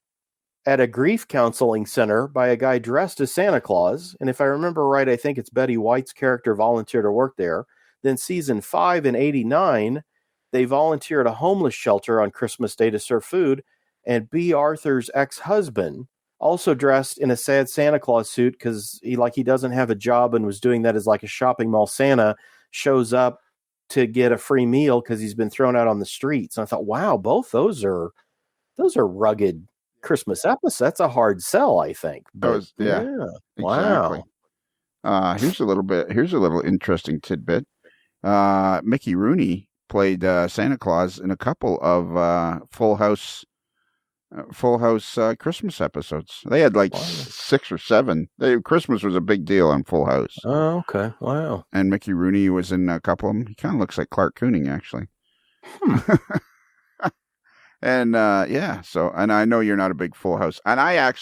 at a grief counseling center by a guy dressed as Santa Claus. And if I remember right, I think it's Betty White's character volunteered to work there. Then season 5 in 89, they volunteer at a homeless shelter on Christmas Day to serve food. And B. Arthur's ex-husband, also dressed in a sad Santa Claus suit because he doesn't have a job and was doing that as like a shopping mall Santa, shows up to get a free meal because he's been thrown out on the streets. And I thought, wow, both those are rugged Christmas episodes. That's a hard sell, I think. But, exactly. Wow. Here's a little interesting tidbit. Mickey Rooney played Santa Claus in a couple of Full House Full House Christmas episodes. They had like Wow. 6 or 7. Christmas was a big deal on Full House. Oh, okay. Wow. And Mickey Rooney was in a couple of them. He kind of looks like Clark Cooning, actually. And and I know you're not a big Full House. And I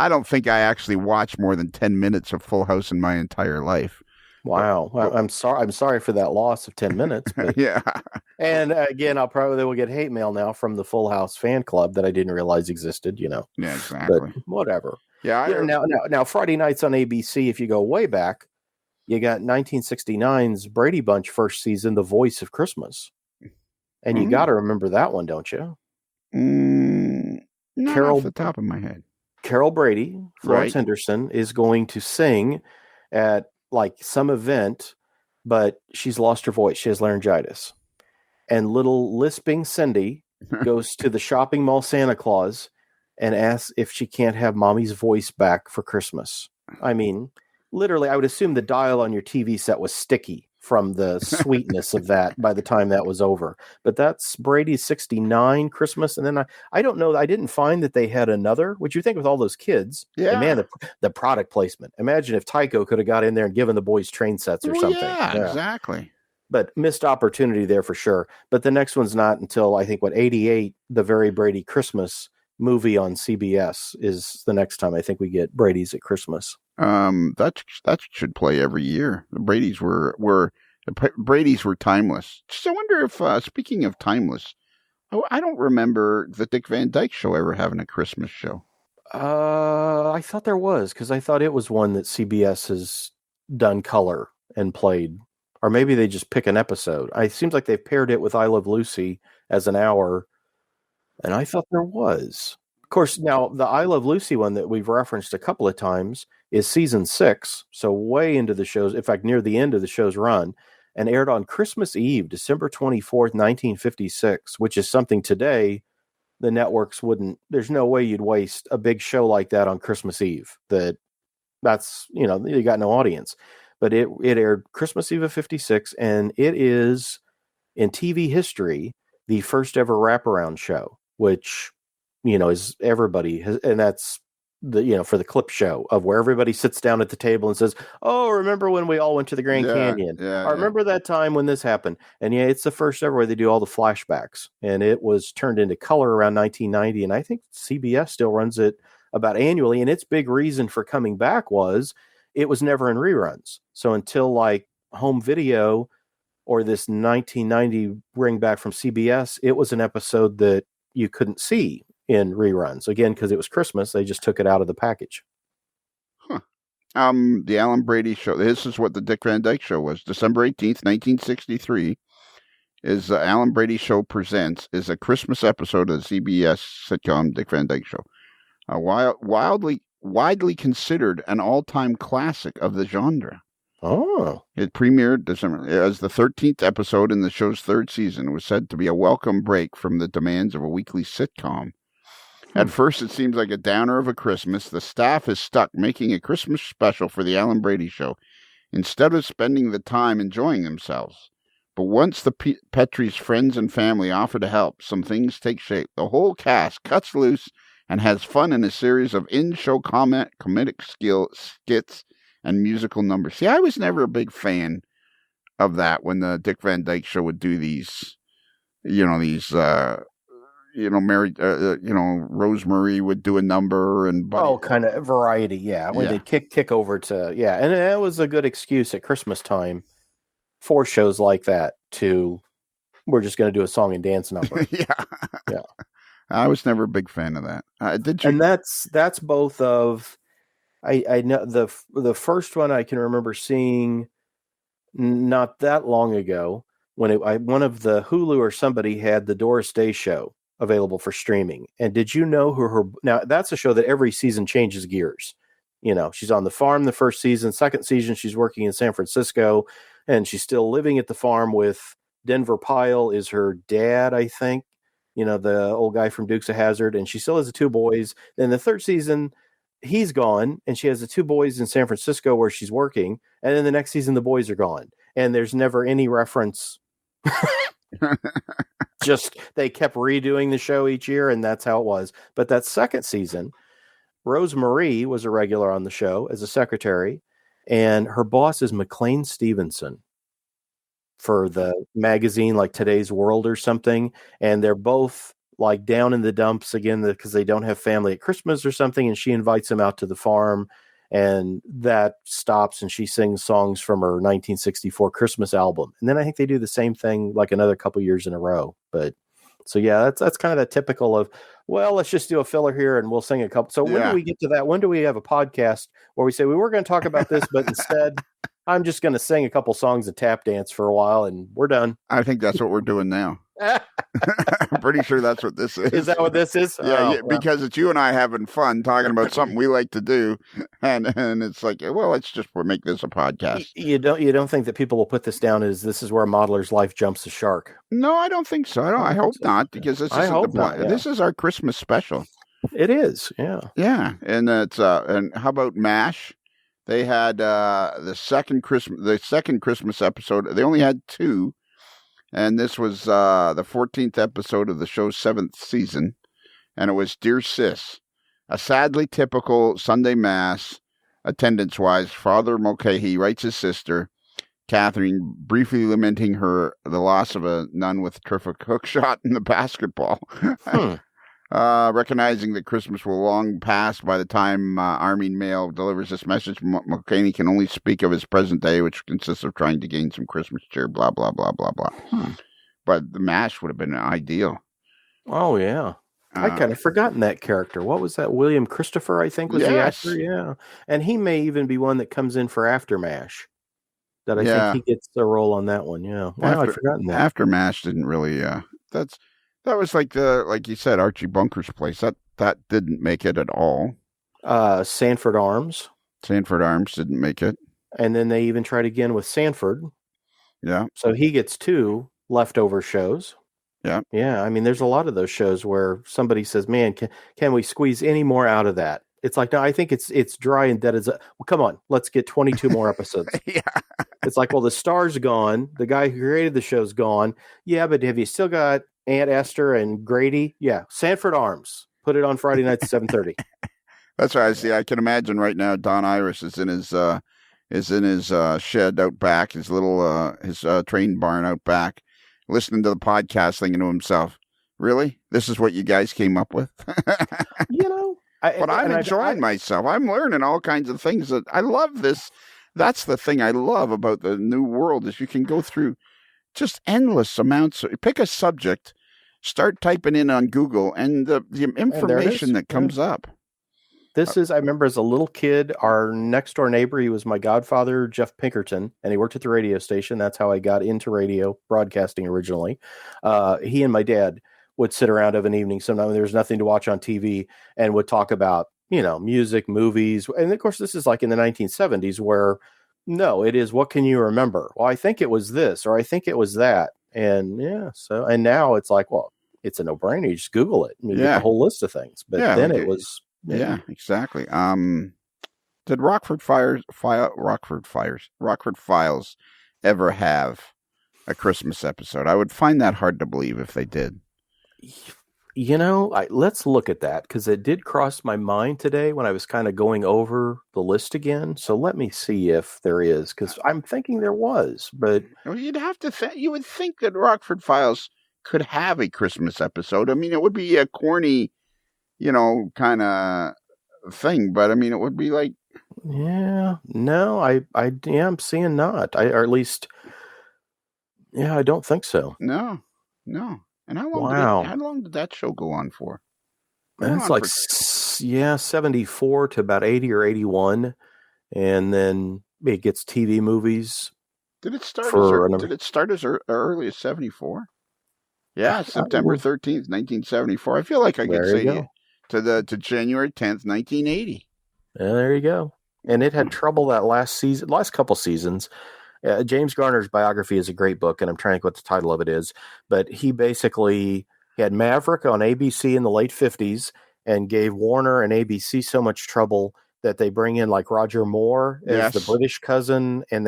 don't think I actually watched more than 10 minutes of Full House in my entire life. Wow. Well, I'm sorry for that loss of 10 minutes. But, yeah. And again, they will get hate mail now from the Full House fan club that I didn't realize existed, Yeah, exactly. But whatever. Yeah. Now Friday nights on ABC, if you go way back, you got 1969's Brady Bunch first season, The Voice of Christmas. And you got to remember that one, don't you? Not off the top of my head. Carol Brady, Florence Henderson, is going to sing at like some event, but she's lost her voice. She has laryngitis. And little lisping Cindy goes to the shopping mall Santa Claus and asks if she can't have mommy's voice back for Christmas. I mean, literally, I would assume the dial on your TV set was sticky from the sweetness of that by the time that was over. But that's Brady's 69 Christmas. And then I don't know. I didn't find that they had another. Would you think with all those kids? Yeah. And man, the product placement. Imagine if Tyco could have got in there and given the boys train sets or something. Yeah, exactly. But missed opportunity there for sure. But the next one's not until, I think, 88, the Very Brady Christmas movie on CBS is the next time I think we get Brady's at Christmas. That should play every year. The Brady's were timeless. Just I wonder if speaking of timeless, I don't remember the Dick Van Dyke Show ever having a Christmas show. I thought there was, because I thought it was one that CBS has done color and played, or maybe they just pick an episode. It seems like they've paired it with I Love Lucy as an hour, and I thought there was. Of course, now the I Love Lucy one that we've referenced a couple of times is season 6, so way into the show's, in fact, near the end of the show's run, and aired on Christmas Eve, December 24th, 1956, which is something today the networks wouldn't. There's no way you'd waste a big show like that on Christmas Eve. That's you got no audience. But it aired Christmas Eve of 56, and it is, in TV history, the first ever wraparound show, which is everybody has, and that's for the clip show of where everybody sits down at the table and says, "Oh, remember when we all went to the Grand Canyon? I remember that time when this happened." And it's the first ever where they do all the flashbacks, and it was turned into color around 1990, and I think CBS still runs it about annually. And its big reason for coming back was it was never in reruns. So until like home video or this 1990 bring back from CBS, it was an episode that you couldn't see in reruns. Again, because it was Christmas, they just took it out of the package. The Alan Brady Show. This is what the Dick Van Dyke Show was. December 18th, 1963, is the Alan Brady Show Presents, is a Christmas episode of the CBS sitcom Dick Van Dyke Show. Widely considered an all-time classic of the genre. Oh. It premiered as the 13th episode in the show's 3rd season. It was said to be a welcome break from the demands of a weekly sitcom. At first, it seems like a downer of a Christmas. The staff is stuck making a Christmas special for the Alan Brady Show instead of spending the time enjoying themselves. But once the Petrie's friends and family offer to help, some things take shape. The whole cast cuts loose and has fun in a series of in-show comedic skits and musical numbers. See, I was never a big fan of that when the Dick Van Dyke Show would do these, Rosemary would do a number and kind of variety, yeah. When they kick over to and it was a good excuse at Christmas time for shows like that we're just going to do a song and dance number. Yeah. I was never a big fan of that. Did you? And that's both of. I know the first one I can remember seeing not that long ago when one of the Hulu or somebody had the Doris Day Show available for streaming. And did you know now that's a show that every season changes gears. She's on the farm the first season, second season she's working in San Francisco, and she's still living at the farm with Denver Pyle is her dad, I think, the old guy from Dukes of Hazzard, and she still has the 2 boys. Then the third season, he's gone, and she has the 2 boys in San Francisco where she's working, and then the next season the boys are gone, and there's never any reference just they kept redoing the show each year, and that's how it was. But that second season, Rose Marie was a regular on the show as a secretary, and her boss is McLean Stevenson for the magazine like Today's World or something. And they're both like down in the dumps again because they don't have family at Christmas or something. And she invites him out to the farm, and that stops, and she sings songs from her 1964 Christmas album. And then I think they do the same thing like another couple years in a row. But so, yeah, that's kind of the typical of, well, let's just do a filler here and we'll sing a couple. So when do we get to that? When do we have a podcast where we say we were going to talk about this, but instead I'm just going to sing a couple songs and tap dance for a while and we're done? I think that's what we're doing now. I'm pretty sure that's what this is. Is that what this is? Yeah, because it's you and I having fun talking about something we like to do, and it's like, well, let's just make this a podcast. You don't think that people will put this down as this is where a modeler's life jumps the shark? No, I don't think so. I hope not, because this isn't This is our Christmas special. It is, yeah. Yeah, and it's and how about MASH? They had the second Christmas episode. They only had 2. And this was the 14th episode of the show's 7th season. And it was Dear Sis, a sadly typical Sunday Mass attendance-wise. Father Mulcahy writes his sister, Catherine, briefly lamenting the loss of a nun with a terrific hook shot in the basketball. Recognizing that Christmas will long pass by the time Army Mail delivers this message, Mulcahy can only speak of his present day, which consists of trying to gain some Christmas cheer, blah, blah, blah, blah, blah. But the MASH would have been ideal. Oh, yeah. I kind of forgotten that character. What was that? William Christopher, I think, was the actor. Yeah. And he may even be one that comes in for After MASH. That I think he gets the role on that one. Yeah. Wow, I'd forgotten that. After MASH didn't really, that was like you said, Archie Bunker's place. That didn't make it at all. Sanford Arms. Sanford Arms didn't make it. And then they even tried again with Sanford. Yeah. So he gets 2 leftover shows. Yeah. Yeah. I mean, there's a lot of those shows where somebody says, man, can we squeeze any more out of that? It's like, no, I think it's dry and dead as well, come on, let's get 22 more episodes. Yeah. It's like, well, the star's gone. The guy who created the show's gone. Yeah, but have you still got Aunt Esther and Grady? Yeah. Sanford Arms. Put it on Friday nights at 7:30. That's right. I see. I can imagine right now Don Iris is in his shed out back, his little his train barn out back, listening to the podcast, thinking to himself, really? This is what you guys came up with? But I'm enjoying myself. I'm learning all kinds of things that I love this. That's the thing I love about the new world is you can go through just endless amounts. Pick a subject, start typing in on Google, and the information that comes up. This is, I remember as a little kid, our next door neighbor, he was my godfather, Jeff Pinkerton, and he worked at the radio station. That's how I got into radio broadcasting originally. He and my dad would sit around of an evening sometime when there was nothing to watch on TV and would talk about, music, movies. And of course, this is like in the 1970s where, no, it is, what can you remember? Well, I think it was this, or I think it was that. And and now it's like, well, it's a no-brainer. You just Google it and you get the whole list of things. But then it was... Yeah, exactly. Did Rockford Files ever have a Christmas episode? I would find that hard to believe if they did. Let's look at that because it did cross my mind today when I was kind of going over the list again. So let me see if there is, because I'm thinking there was, but you'd have to. You would think that Rockford Files could have a Christmas episode. I mean, it would be a corny, kind of thing, but I mean, it would be like, I'm seeing not, or at least, I don't think so. No. And how long did that show go on for? It's like 74 to about 80 or 81, and then it gets TV movies. Did it start as early as 74? Yeah, September 13th, 1974. I feel like I could say to January 10th, 1980. There you go. And it had trouble that last couple seasons. James Garner's biography is a great book, and I'm trying to think what the title of it is. But he had Maverick on ABC in the late 50s and gave Warner and ABC so much trouble that they bring in like Roger Moore as the British cousin, and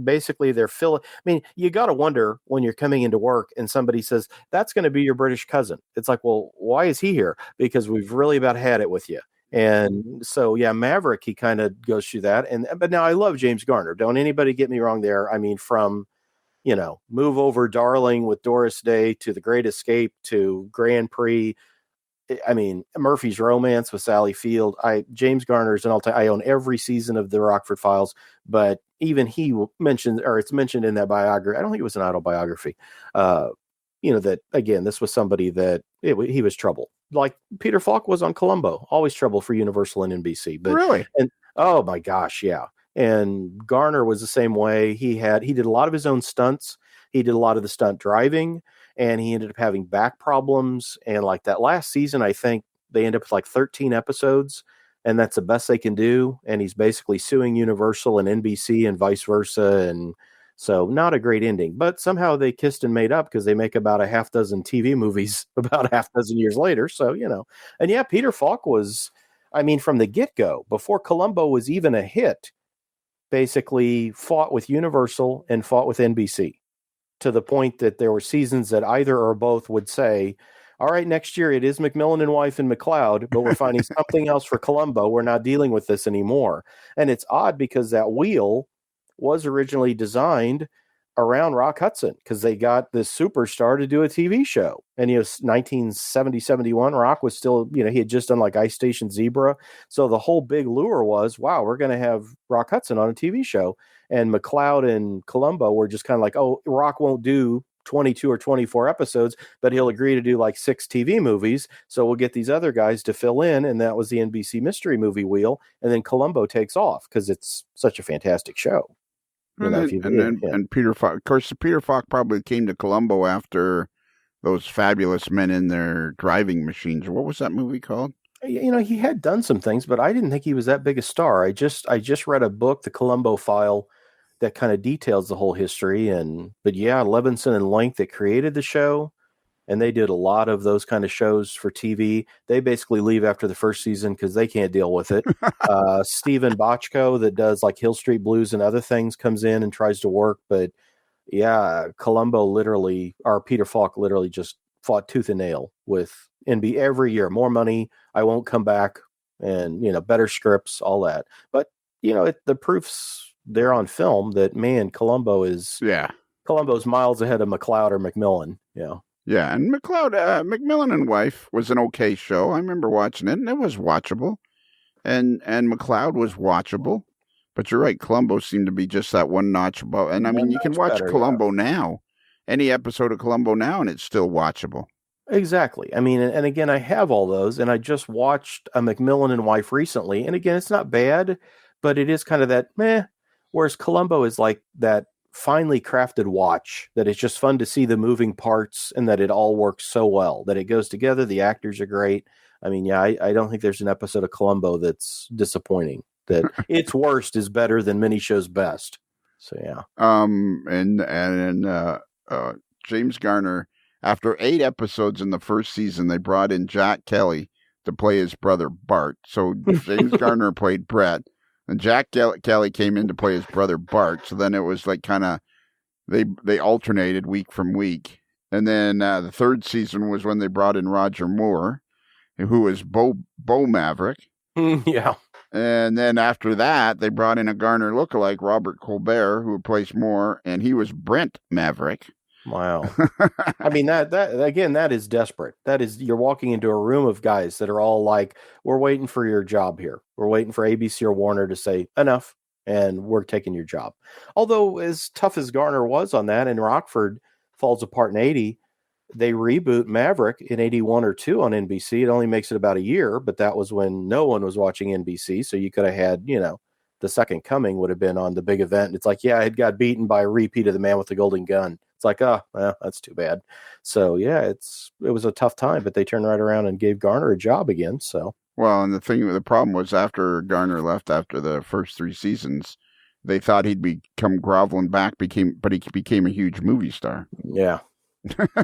basically they're filling. I mean, you got to wonder when you're coming into work and somebody says that's going to be your British cousin. It's like, well, why is he here? Because we've really about had it with you. And so, yeah, Maverick, he kind of goes through that. But now I love James Garner. Don't anybody get me wrong there. I mean, from Move Over Darling with Doris Day to The Great Escape to Grand Prix. I mean, Murphy's Romance with Sally Field. James Garner's an all-time. I own every season of the Rockford Files, but even he mentioned, or it's mentioned in that biography. I don't think it was an autobiography. That again, this was somebody that he was trouble, like Peter Falk was on Columbo. Always trouble for Universal and NBC. But really, and oh my gosh, yeah. And Garner was the same way. He did a lot of his own stunts. He did a lot of the stunt driving. And he ended up having back problems. And like that last season, I think they end up with like 13 episodes, and that's the best they can do. And he's basically suing Universal and NBC and vice versa. And so not a great ending, but somehow they kissed and made up because they make about a half dozen TV movies about a half dozen years later. So, and yeah, Peter Falk was, I mean, from the get-go, before Columbo was even a hit, basically fought with Universal and fought with NBC. To the point that there were seasons that either or both would say, all right, next year it is McMillan and Wife and McLeod, but we're finding something else for Columbo. We're not dealing with this anymore. And it's odd because that wheel was originally designed around Rock Hudson because they got this superstar to do a TV show. And, 1970, 71, Rock was still, he had just done like Ice Station Zebra. So the whole big lure was, wow, we're going to have Rock Hudson on a TV show. And McLeod and Columbo were just kind of like, oh, Rock won't do 22 or 24 episodes, but he'll agree to do like 6 TV movies. So we'll get these other guys to fill in. And that was the NBC mystery movie wheel. And then Columbo takes off because it's such a fantastic show. And Peter Falk, of course, Peter Falk probably came to Columbo after those fabulous men in their driving machines. What was that movie called? He had done some things, but I didn't think he was that big a star. I just read a book, The Columbo File, that kind of details the whole history. But yeah, Levinson and Link that created the show, and they did a lot of those kind of shows for TV. They basically leave after the first season because they can't deal with it. Stephen Bochco that does like Hill Street Blues and other things comes in and tries to work. But yeah, Peter Falk literally just fought tooth and nail with NB every year. More money, I won't come back, and better scripts, all that. But the proof's there on film that, man, Columbo's miles ahead of McLeod or McMillan. Yeah, and McMillan and Wife was an okay show. I remember watching it, and it was watchable. And McLeod was watchable. But you're right, Columbo seemed to be just that one notch above. And I mean, you can watch Columbo now, any episode of Columbo now, and it's still watchable. Exactly. I mean, and again, I have all those, and I just watched a McMillan and Wife recently. And again, it's not bad, but it is kind of that meh. Whereas Columbo is like that finely crafted watch that is just fun to see the moving parts and that it all works so well, that it goes together. The actors are great. I mean, yeah, I don't think there's an episode of Columbo that's disappointing. That its worst is better than many shows' best. So yeah. James Garner, after 8 episodes in the first season, they brought in Jack Kelly to play his brother Bart. So James Garner played Brett. And Jack Kelly came in to play his brother Bart. So then it was like kind of, they alternated week from week. And then the third season was when they brought in Roger Moore, who was Bo Maverick. Yeah. And then after that, they brought in a Garner lookalike, Robert Colbert, who replaced Moore, and he was Brent Maverick. Wow. I mean, that is desperate. That is, you're walking into a room of guys that are all like, we're waiting for your job here. We're waiting for ABC or Warner to say enough, and we're taking your job. Although as tough as Garner was on that, and Rockford falls apart in 80, they reboot Maverick in 81 or 2 on NBC. It only makes it about a year, but that was when no one was watching NBC. So you could have had, the second coming would have been on the big event. It's like, yeah, it got beaten by a repeat of The Man with the Golden Gun. It's like, well, that's too bad. So yeah, it was a tough time, but they turned right around and gave Garner a job again. So well, and the problem was after Garner left after the first 3 seasons, they thought he'd become groveling back, but he became a huge movie star. Yeah.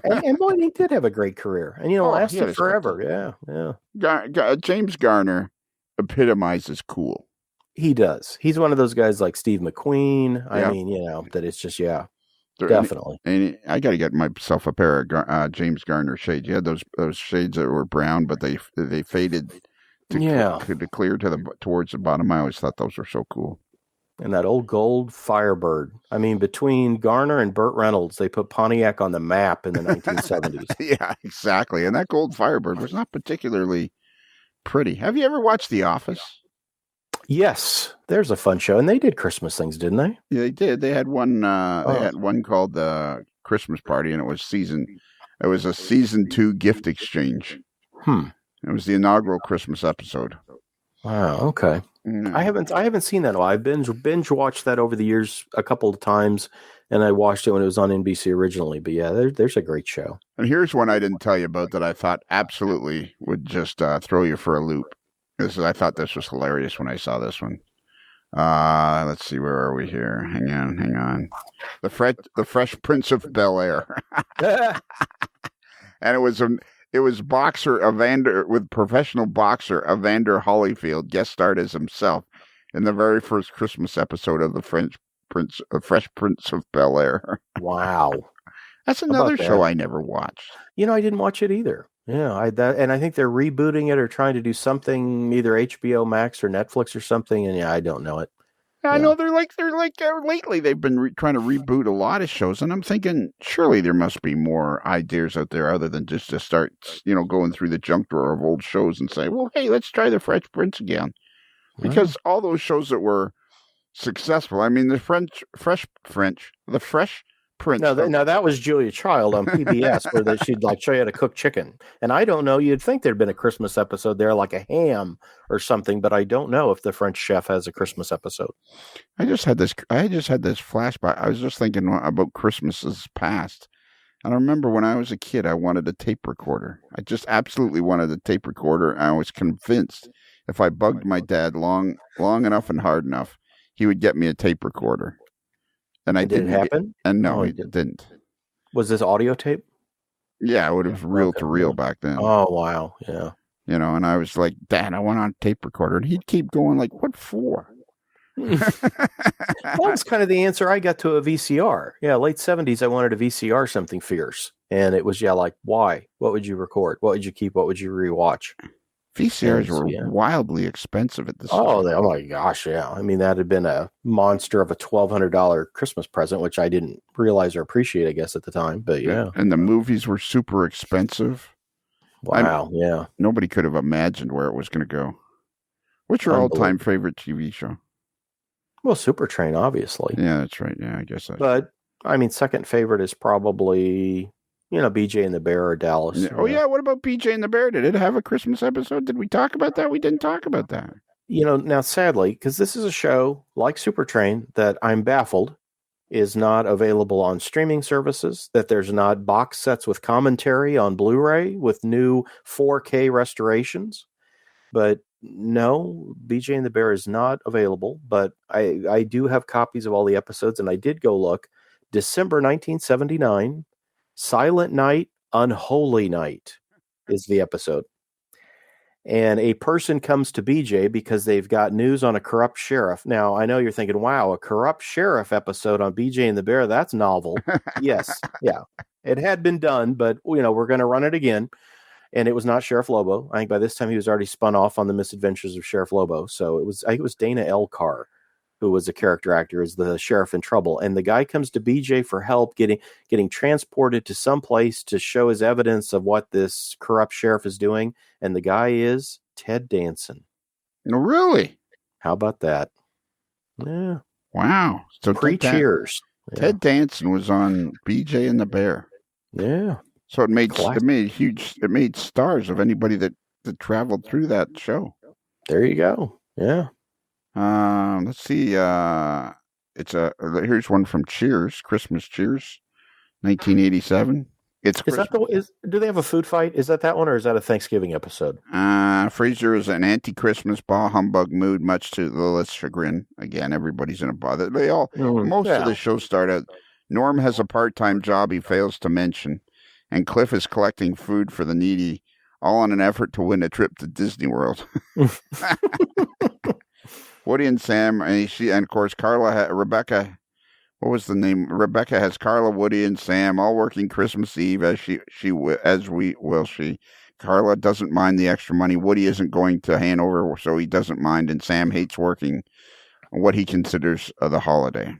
and boy, he did have a great career, and lasted forever. Yeah. James Garner epitomizes cool. He does. He's one of those guys like Steve McQueen. I Yeah. mean, that it's just, definitely. And I got to get myself a pair of James Garner shades. You had those shades that were brown, but they faded to clear towards the bottom. I always thought those were so cool. And that old gold Firebird. I mean, between Garner and Burt Reynolds, they put Pontiac on the map in the 1970s. Yeah, exactly. And that gold Firebird was not particularly pretty. Have you ever watched The Office? Yes, there's a fun show, and they did Christmas things, didn't they? Yeah, they did. They had one. They had one called the Christmas Party, and it was a season 2 gift exchange. It was the inaugural Christmas episode. Wow. Okay. Yeah. I haven't seen that. I've binge watched that over the years a couple of times, and I watched it when it was on NBC originally. But yeah, there's a great show. And here's one I didn't tell you about that I thought absolutely would just throw you for a loop. I thought this was hilarious when I saw this one. Let's see, where are we here? Hang on. The Fresh Prince of Bel-Air. And it was boxer professional boxer Evander Holyfield guest starred as himself in the very first Christmas episode of the Fresh Prince of Bel-Air. Wow. That's another show I never watched. I didn't watch it either. Yeah, and I think they're rebooting it or trying to do something, either HBO Max or Netflix or something. And I don't know it. I know they're like lately they've been trying to reboot a lot of shows, and I'm thinking surely there must be more ideas out there other than just to start going through the junk drawer of old shows and say, well, hey, let's try the Fresh Prince again, because all those shows that were successful. I mean, the Fresh Prince. No, that was Julia Child on PBS, where she'd show you how to cook chicken. And I don't know. You'd think there'd been a Christmas episode there, like a ham or something, but I don't know if the French Chef has a Christmas episode. I just had this flashback. I was just thinking about Christmases past, and I remember when I was a kid, I wanted a tape recorder. I just absolutely wanted a tape recorder. I was convinced if I bugged my dad long enough and hard enough, he would get me a tape recorder. And I didn't. Did it happen? And no, it didn't. Was this audio tape? Yeah, it was reel to reel back then. Oh, wow. Yeah. And I was like, Dad, I want on a tape recorder. And he'd keep going like, what for? That's kind of the answer I got to a VCR. Yeah, late 70s, I wanted a VCR something fierce. And it was, like, why? What would you record? What would you keep? What would you rewatch? VCRs were wildly expensive at the time. Oh my gosh, yeah. I mean, that had been a monster of a $1,200 Christmas present, which I didn't realize or appreciate, I guess, at the time. But yeah. And the movies were super expensive. Wow, yeah. Nobody could have imagined where it was going to go. What's your all-time favorite TV show? Well, Super Train, obviously. Yeah, that's right. Yeah, I guess. But, I mean, second favorite is probably... BJ and the Bear or Dallas. Yeah. Oh, yeah. What about BJ and the Bear? Did it have a Christmas episode? Did we talk about that? We didn't talk about that. Now, sadly, because this is a show like Supertrain that I'm baffled is not available on streaming services, that there's not box sets with commentary on Blu-ray with new 4K restorations. But no, BJ and the Bear is not available. But I do have copies of all the episodes, and I did go look. December 1979. Silent Night, Unholy Night is the episode. And a person comes to BJ because they've got news on a corrupt sheriff. Now, I know you're thinking, wow, a corrupt sheriff episode on BJ and the Bear, that's novel. Yes, yeah. It had been done, but, we're going to run it again. And it was not Sheriff Lobo. I think by this time he was already spun off on the misadventures of Sheriff Lobo. So I think it was Dana Elcar, who was a character actor as the sheriff in trouble. And the guy comes to BJ for help getting transported to some place to show his evidence of what this corrupt sheriff is doing. And the guy is Ted Danson. No, really? How about that? Yeah. Wow. So Cheers. Ted Danson was on BJ and the Bear. Yeah. So it made stars of anybody that traveled through that show. There you go. Yeah. Let's see. Here's one from Cheers, Christmas Cheers, 1987. Do they have a food fight? Is that one, or is that a Thanksgiving episode? Fraser is an anti-Christmas bah humbug mood, much to Lilith's chagrin. Again, everybody's in a bother. Most of the show start out. Norm has a part-time job he fails to mention, and Cliff is collecting food for the needy all in an effort to win a trip to Disney World. Woody and Sam, and of course Rebecca. What was the name? Rebecca has Carla, Woody, and Sam all working Christmas Eve as she. Carla doesn't mind the extra money. Woody isn't going to Hanover, so he doesn't mind, and Sam hates working what he considers the holiday.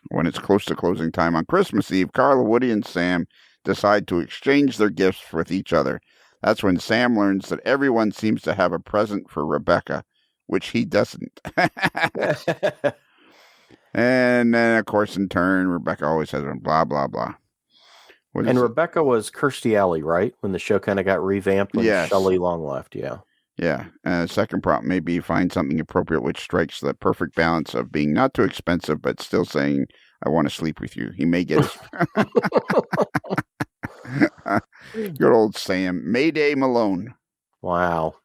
When it's close to closing time on Christmas Eve, Carla, Woody, and Sam decide to exchange their gifts with each other. That's when Sam learns that everyone seems to have a present for Rebecca, which he doesn't. And then, of course, in turn, Rebecca always has a blah, blah, blah. And Rebecca was Kirstie Alley, right? When the show kind of got revamped when Shelley Long left, yeah. Yeah. Second prompt, maybe find something appropriate which strikes the perfect balance of being not too expensive, but still saying, I want to sleep with you. He may get his... Good old Sam. Mayday Malone. Wow.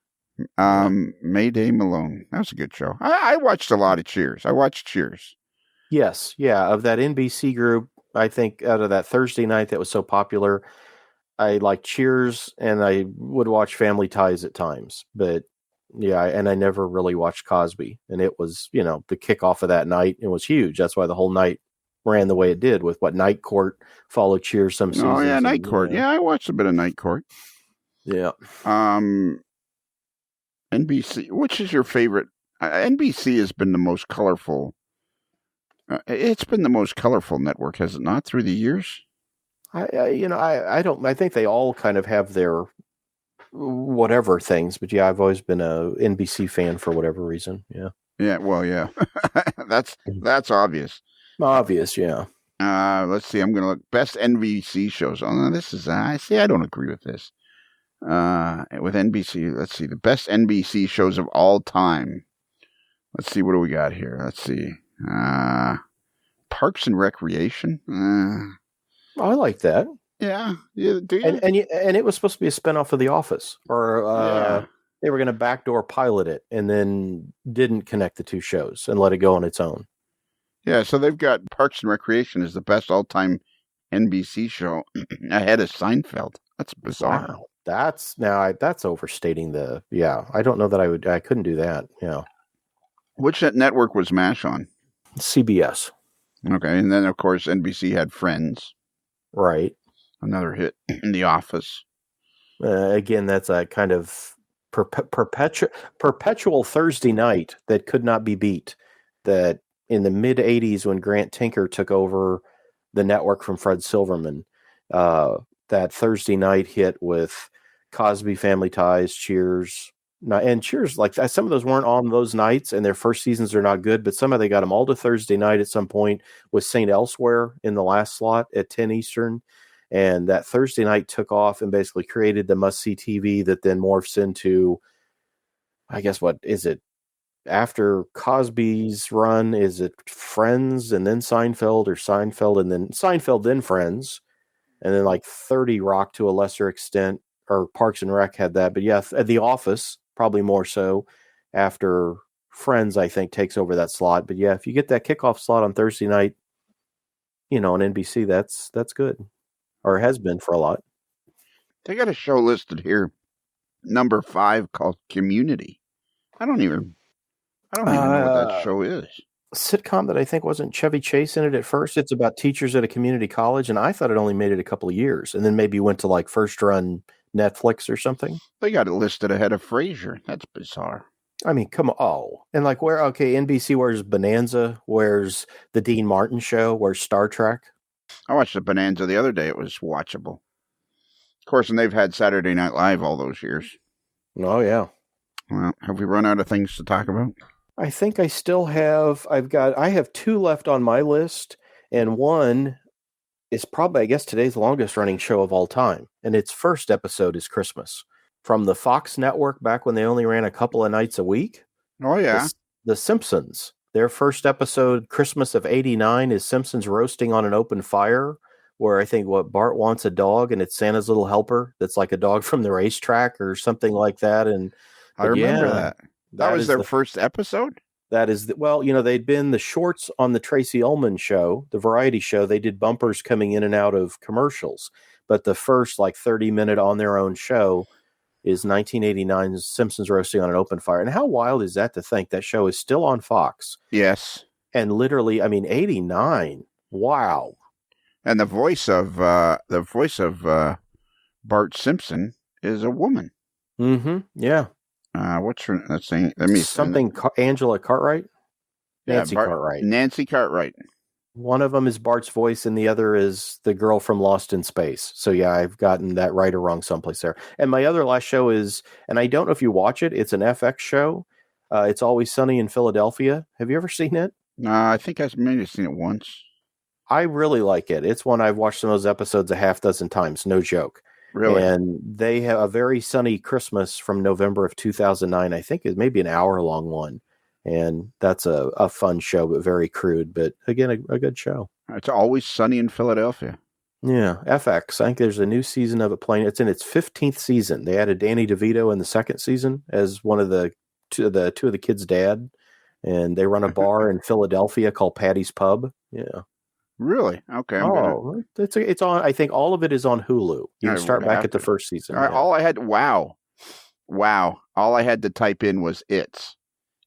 Mayday Malone. That was a good show. I watched a lot of Cheers. I watched Cheers. Yes, yeah. Of that NBC group, I think out of that Thursday night that was so popular, I liked Cheers, and I would watch Family Ties at times. But yeah, and I never really watched Cosby. And it was, the kickoff of that night. It was huge. That's why the whole night ran the way it did, with Night Court followed Cheers some seasons. Oh yeah, Night Court. Yeah, I watched a bit of Night Court. Yeah. NBC. Which is your favorite? NBC has been the most colorful. It's been the most colorful network, has it not, through the years? I don't. I think they all kind of have their whatever things, but yeah, I've always been a NBC fan for whatever reason. Yeah. Yeah. Well, yeah. that's obvious. Obvious, yeah. Let's see. I'm going to look best NBC shows. Oh, no, this is. I don't agree with this. With NBC, let's see the best NBC shows of all time. Let's see, what do we got here? Let's see. Parks and Recreation. I like that. Yeah, do you? And it was supposed to be a spinoff of The Office, or they were going to backdoor pilot it, and then didn't connect the two shows and let it go on its own. Yeah, so they've got Parks and Recreation as the best all-time NBC show ahead of Seinfeld. That's bizarre. Wow. That's overstating the. Yeah, I don't know that I couldn't do that. Yeah. Which network was MASH on? CBS. Okay, and then of course NBC had Friends. Right. Another hit. In The Office. Again, that's a kind of perpetual Thursday night that could not be beat. That in the mid '80s, when Grant Tinker took over the network from Fred Silverman, that Thursday night hit with Cosby, Family Ties, Cheers. And Cheers, like some of those weren't on those nights, and their first seasons are not good, but somehow they got them all to Thursday night at some point with St. Elsewhere in the last slot at 10 Eastern. And that Thursday night took off and basically created the must-see TV that then morphs into, I guess, what is it? After Cosby's run, is it Friends and then Seinfeld, or Seinfeld and then Seinfeld, then Friends? And then like 30 Rock to a lesser extent, or Parks and Rec had that. But yeah, The Office, probably more so after Friends, I think, takes over that slot. But yeah, if you get that kickoff slot on Thursday night, on NBC, that's good, or has been for a lot. They got a show listed here, number 5, called Community. I don't even know what that show is. A sitcom that I think wasn't Chevy Chase in it at first. It's about teachers at a community college, and I thought it only made it a couple of years, and then maybe went to like first run Netflix or something. They got it listed ahead of Frasier. That's bizarre. I mean, come on. Oh, and like NBC, where's Bonanza? Where's the Dean Martin Show? Where's Star Trek? I watched the Bonanza the other day. It was watchable. Of course, and they've had Saturday Night Live all those years. Oh, yeah. Well, have we run out of things to talk about? I think I still have. I have 2 left on my list, and one is probably, I guess, today's longest running show of all time. And its first episode is Christmas. From the Fox network back when they only ran a couple of nights a week. Oh, yeah. The Simpsons. Their first episode, Christmas of '89, is Simpsons roasting on an open fire, where I think Bart wants a dog, and it's Santa's little helper that's like a dog from the racetrack or something like that. And I remember that. That was their first episode? That is, they'd been the shorts on the Tracy Ullman show, the variety show. They did bumpers coming in and out of commercials. But the first 30-minute on their own show is 1989's Simpsons Roasting on an Open Fire. And how wild is that to think that show is still on Fox? Yes. And literally, 89. Wow. And the voice of Bart Simpson is a woman. Mm-hmm. Yeah. What's her? Let's see. Let me something. Angela Cartwright. Nancy Cartwright. Nancy Cartwright. One of them is Bart's voice, and the other is the girl from Lost in Space. So yeah, I've gotten that right or wrong someplace there. And my other last show is, and I don't know if you watch it. It's an FX show. It's Always Sunny in Philadelphia. Have you ever seen it? I think I maybe seen it once. I really like it. It's one I've watched some of those episodes a half dozen times. No joke. Really? And they have a very sunny Christmas from November of 2009. I think it's maybe an hour-long one. And that's a fun show, but very crude. But again, a good show. It's Always Sunny in Philadelphia. Yeah, FX. I think there's a new season of it playing. It's in its 15th season. They added Danny DeVito in the second season as one of the two of the kids' dad. And they run a bar in Philadelphia called Patty's Pub. Yeah. Really? Okay. It's on. I think all of it is on Hulu. You can start back at the first season. All I had. Wow. All I had to type in was "It's,"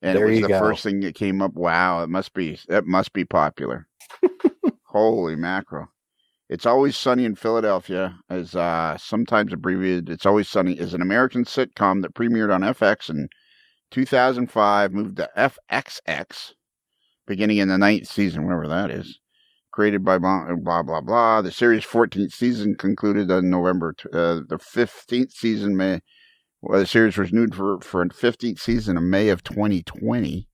and it was the first thing that came up. Wow, it must be popular. Holy mackerel! It's Always Sunny in Philadelphia, as sometimes abbreviated. It's Always Sunny is an American sitcom that premiered on FX in 2005, moved to FXX, beginning in the 9th season, whatever that is. Created by blah, blah, blah. The series' 14th season concluded on November. The 15th season, the series was renewed for a 15th season in May of 2020,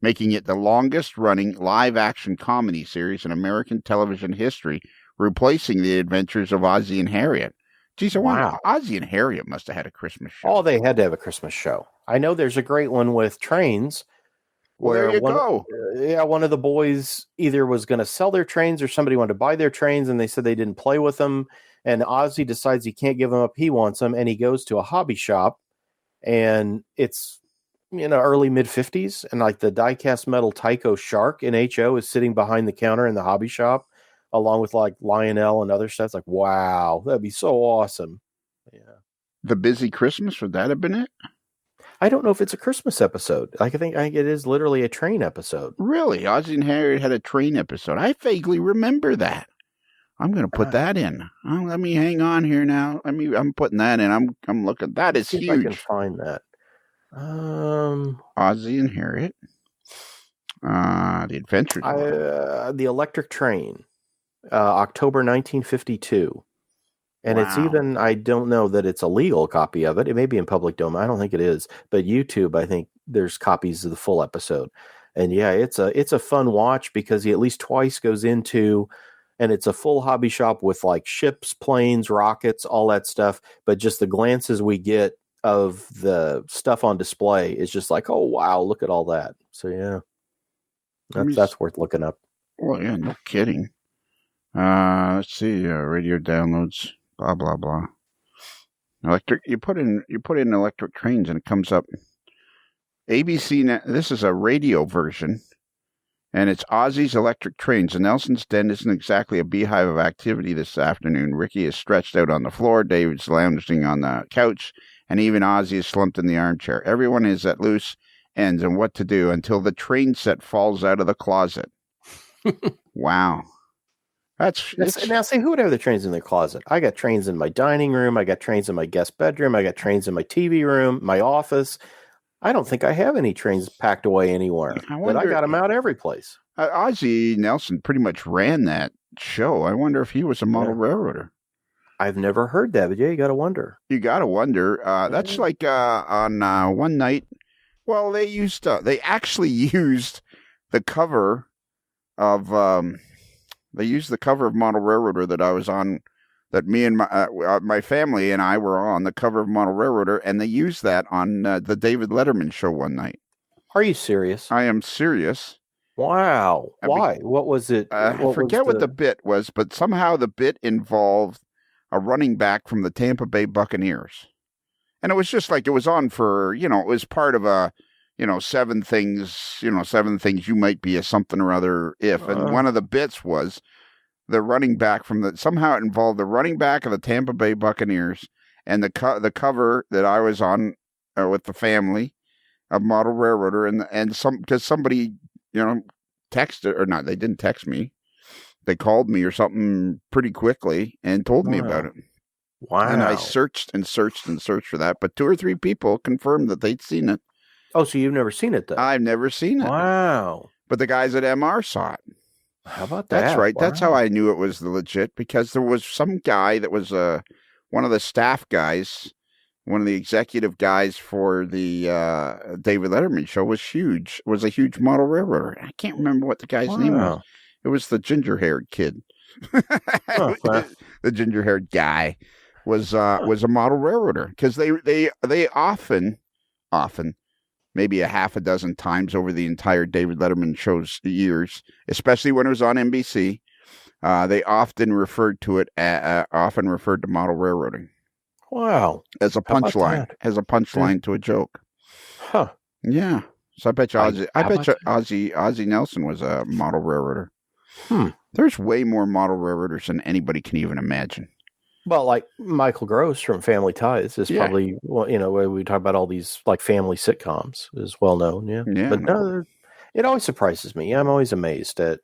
making it the longest-running live-action comedy series in American television history, replacing The Adventures of Ozzie and Harriet. Geez, wow. Ozzie and Harriet must have had a Christmas show. Oh, they had to have a Christmas show. I know there's a great one with trains. Well, there you go. One of the boys either was going to sell their trains or somebody wanted to buy their trains, and they said they didn't play with them. And Ozzie decides he can't give them up. He wants them, and he goes to a hobby shop, and it's early mid-50s, and like the die-cast metal Tyco Shark in HO is sitting behind the counter in the hobby shop, along with like Lionel and other stuff. It's like, wow, that'd be so awesome. Yeah. The Busy Christmas, would that have been it? I don't know if it's a Christmas episode. I think it is literally a train episode. Really? Ozzie and Harriet had a train episode. I vaguely remember that. I'm going to put that in. Let me hang on here now. I'm putting that in. I'm looking. That is huge. If I can find that. Ozzie and Harriet. The Adventures. The Electric Train. October 1952. And It's even, I don't know that it's a legal copy of it. It may be in public domain. I don't think it is. But YouTube, I think there's copies of the full episode. And yeah, it's a fun watch because he at least twice goes into, and it's a full hobby shop with like ships, planes, rockets, all that stuff. But just the glances we get of the stuff on display is just like, oh, wow, look at all that. So yeah, that's worth looking up. Well, yeah, no kidding. Let's see, radio downloads. Blah blah blah. Electric. You put in electric trains and it comes up. ABC. This is a radio version, and it's Ozzie's Electric Trains. The Nelson's Den isn't exactly a beehive of activity this afternoon. Ricky is stretched out on the floor. David's lounging on the couch, and even Ozzie is slumped in the armchair. Everyone is at loose ends on what to do until the train set falls out of the closet. Wow. Now, see, who would have the trains in their closet? I got trains in my dining room. I got trains in my guest bedroom. I got trains in my TV room, my office. I don't think I have any trains packed away anywhere. But I got them out every place. Ozzie Nelson pretty much ran that show. I wonder if he was a model railroader. I've never heard that, but yeah, you got to wonder. You got to wonder. That's like on one night. Well, they actually used the cover of. They used the cover of Model Railroader that I was on, that me and my family and I were on, the cover of Model Railroader, and they used that on the David Letterman show one night. Are you serious? I am serious. Wow. Why? What was it? I forget what the bit was, but somehow the bit involved a running back from the Tampa Bay Buccaneers. And it was just like, it was on for, it was part of a, 7 things you might be a something or other if. And one of the bits was the running back somehow it involved the running back of the Tampa Bay Buccaneers and the cover that I was on with the family of Model Railroader, and because somebody texted, or not, they didn't text me, they called me or something pretty quickly and told me about it. Wow. And I searched and searched and searched for that, but 2 or 3 people confirmed that they'd seen it. Oh, so you've never seen it, though? I've never seen it. Wow. But the guys at MR saw it. How about that? That's right. Wow. That's how I knew it was the legit, because there was some guy that was one of the staff guys, one of the executive guys for the David Letterman show, was huge. Was a huge model railroader. I can't remember what the guy's name was. It was the ginger-haired kid. The ginger-haired guy was a model railroader, because they often, maybe a half a dozen times over the entire David Letterman show's years, especially when it was on NBC, they often referred to model railroading. Wow. As a punchline to a joke. Huh. Yeah. So I bet you Ozzie Nelson was a model railroader. There's way more model railroaders than anybody can even imagine. Well, like Michael Gross from Family Ties is probably, where we talk about all these like family sitcoms, is well known. Yeah. But no, it always surprises me. I'm always amazed at.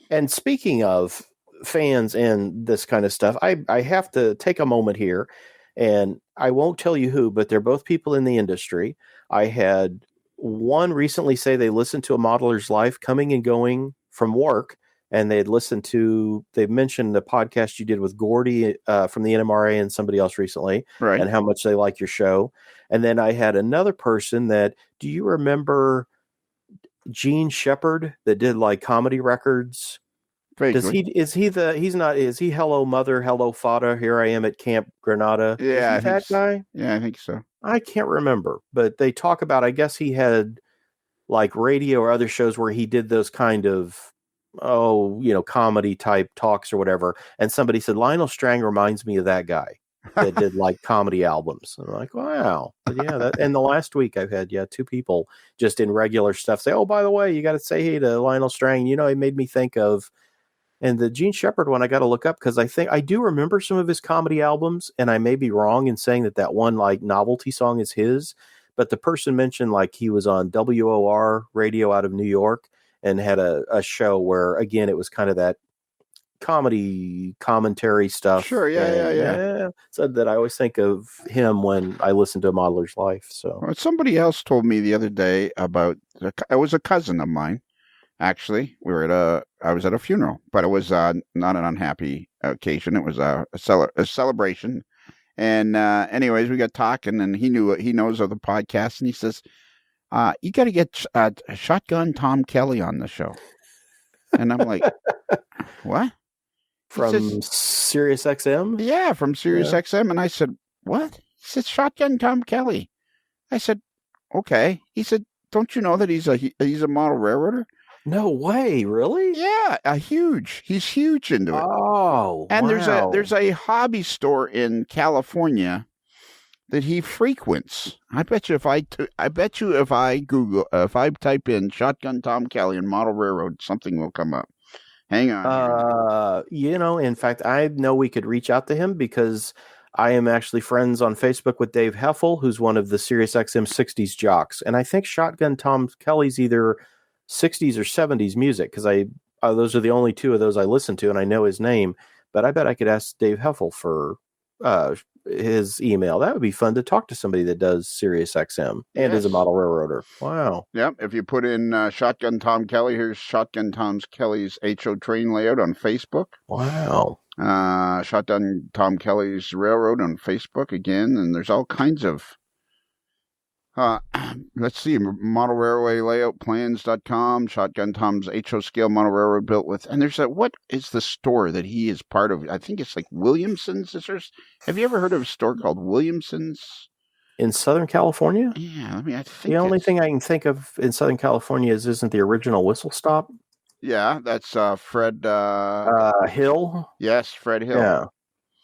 And speaking of fans and this kind of stuff, I have to take a moment here, and I won't tell you who, but they're both people in the industry. I had one recently say they listened to A Modeler's Life coming and going from work, and they've mentioned the podcast you did with Gordy from the NMRA and somebody else recently, right, and how much they like your show. And then I had another person do you remember Gene Shepard that did like comedy records? Vaguely. Is he Hello Mother, Hello Fada, Here I Am at Camp Granada? Yeah, is he that guy? Yeah, I think so. I can't remember, but they talk about, I guess he had like radio or other shows where he did those kind of, comedy type talks or whatever. And somebody said, Lionel Strang reminds me of that guy that did like comedy albums. And I'm like, wow. But yeah. And the last week I've had, 2 people just in regular stuff say, oh, by the way, you got to say hey to Lionel Strang. He made me think of, and the Gene Shepard one I got to look up, because I think I do remember some of his comedy albums, and I may be wrong in saying that one like novelty song is his, but the person mentioned like he was on WOR radio out of New York and had a show where, again, it was kind of that comedy commentary stuff. Sure, yeah. Said that I always think of him when I listen to A Modeler's Life. So well, somebody else told me the other day about, it was a cousin of mine. Actually, I was at a funeral, but it was not an unhappy occasion. It was a celebration. And anyways, we got talking, and he knows of the podcast, and he says, you got to get Shotgun Tom Kelly on the show. And I'm like, what? From Sirius XM? Yeah, from Sirius XM. And I said, what? He said, Shotgun Tom Kelly. I said, okay. He said, don't you know that he's a model railroader? No way, really? Yeah, he's huge into it. Oh, and wow. there's a hobby store in California that he frequents. I bet you if I type in Shotgun Tom Kelly and model railroad, something will come up. Hang on. In fact, I know we could reach out to him, because I am actually friends on Facebook with Dave Heffel, who's one of the Sirius XM 60s jocks. And I think Shotgun Tom Kelly's either 60s or 70s music, because those are the only 2 of those I listen to, and I know his name. But I bet I could ask Dave Heffel for his email. That would be fun to talk to somebody that does Sirius XM and is a model railroader. Wow. Yep. If you put in Shotgun Tom Kelly, here's Shotgun Tom Kelly's HO train layout on Facebook. Wow. Shotgun Tom Kelly's Railroad on Facebook again, and there's all kinds of let's see, model railway layout plans.com, Shotgun Tom's HO scale model railroad built with, and there's what is the store that he is part of? I think it's like Williamson's. Have you ever heard of a store called Williamson's? In Southern California? Yeah, I think the only thing I can think of in Southern California isn't the original Whistle Stop. Yeah, that's Fred Hill. Yes, Fred Hill. Yeah,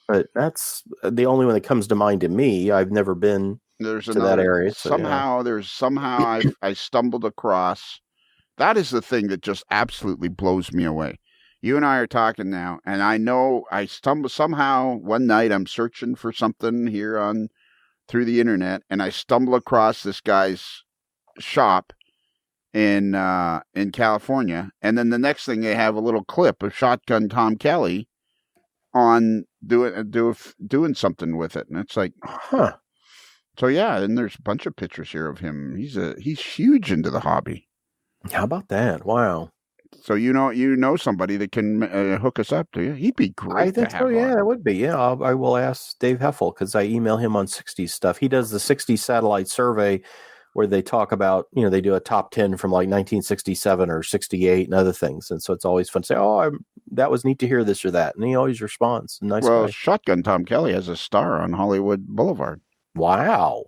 but that's the only one that comes to mind to me. I've never been to that area. I stumbled across. That is the thing that just absolutely blows me away. You and I are talking now, and I know I stumble somehow one night. I'm searching for something here on through the internet, and I stumble across this guy's shop in California, and then the next thing they have a little clip of Shotgun Tom Kelly on doing something with it, and it's like, Huh. So yeah, and there's a bunch of pictures here of him. He's huge into the hobby. How about that? Wow. So you know somebody that can hook us up to you. He'd be great. I think to have so. Yeah, on. it would be. Yeah, I will ask Dave Heffel because I email him on 60s stuff. He does the 60s satellite survey where they talk about, they do a top 10 from like 1967 or 68 and other things. And so it's always fun to say, that was neat to hear this or that. And he always responds. Nice guy. Shotgun Tom Kelly has a star on Hollywood Boulevard. Wow.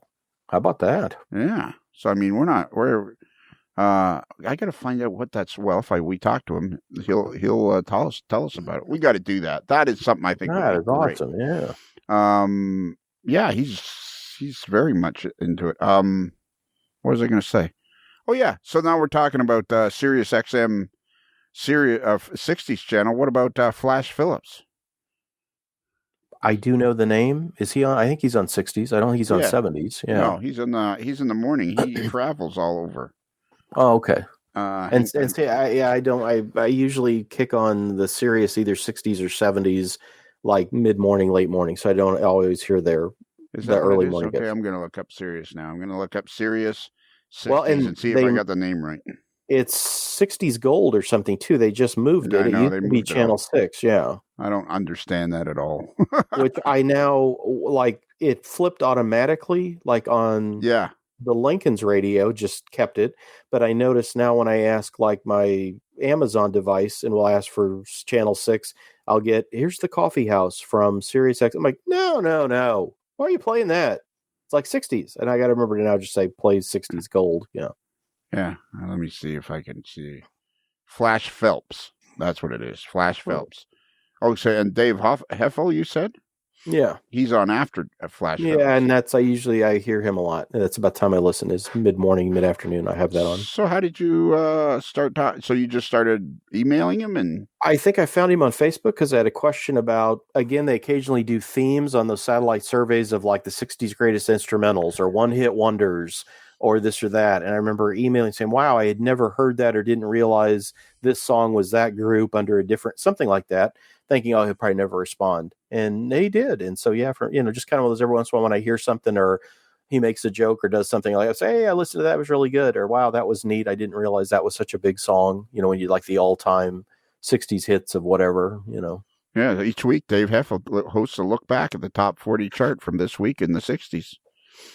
How about that? Yeah. So, I mean, I got to find out what that's. Well, if we talk to him, he'll tell us about it. We got to do that. That is something I think That is great. Awesome. Yeah. Yeah, he's very much into it. What was I going to say? Oh yeah. So now we're talking about Sirius XM, Sirius 60s channel. What about Flash Phillips? I do know the name. Is he on? I think he's on 60s. I don't think he's on 70s. Yeah. No, he's in the morning. He travels all over. Oh, okay. And say, I usually kick on the Sirius either 60s or 70s, like mid morning, late morning. So I don't always hear the early morning. Okay, I'm going to look up Sirius now. I'm going to look up Sirius 60s and see if I got the name right. It's 60s Gold or something too. They just moved it. It used to be Channel 6. Yeah. I don't understand that at all. Which I now like. It flipped automatically, like on the Lincoln's radio, just kept it. But I notice now when I ask like my Amazon device and we'll ask for Channel 6, I'll get, here's the coffee house from Sirius X. I'm like, no. Why are you playing that? It's like 60s. And I got to remember to now just say play 60s Gold. Yeah. Yeah. Let me see if I can see. Flash Phelps. That's what it is. Flash Phelps. Oh, so and Dave Heffel, you said? Yeah. He's on after Flash Phelps. Yeah, and that's, I hear him a lot. That's about the time I listen is mid-morning, mid-afternoon. I have that on. So how did you start talking? So you just started emailing him? And I think I found him on Facebook because I had a question about, again, they occasionally do themes on those satellite surveys of like the 60s greatest instrumentals or one-hit wonders or this or that. And I remember emailing saying, wow, I had never heard that or didn't realize this song was that group under a different, something like that, thinking, he'll probably never respond. And they did. And so, yeah, for, just kind of one of those every once in a while when I hear something or he makes a joke or does something like I say, hey, I listened to that, it was really good. Or, wow, that was neat. I didn't realize that was such a big song, when you like the all-time 60s hits of whatever, Yeah, each week Dave Heffel hosts a look back at the top 40 chart from this week in the 60s.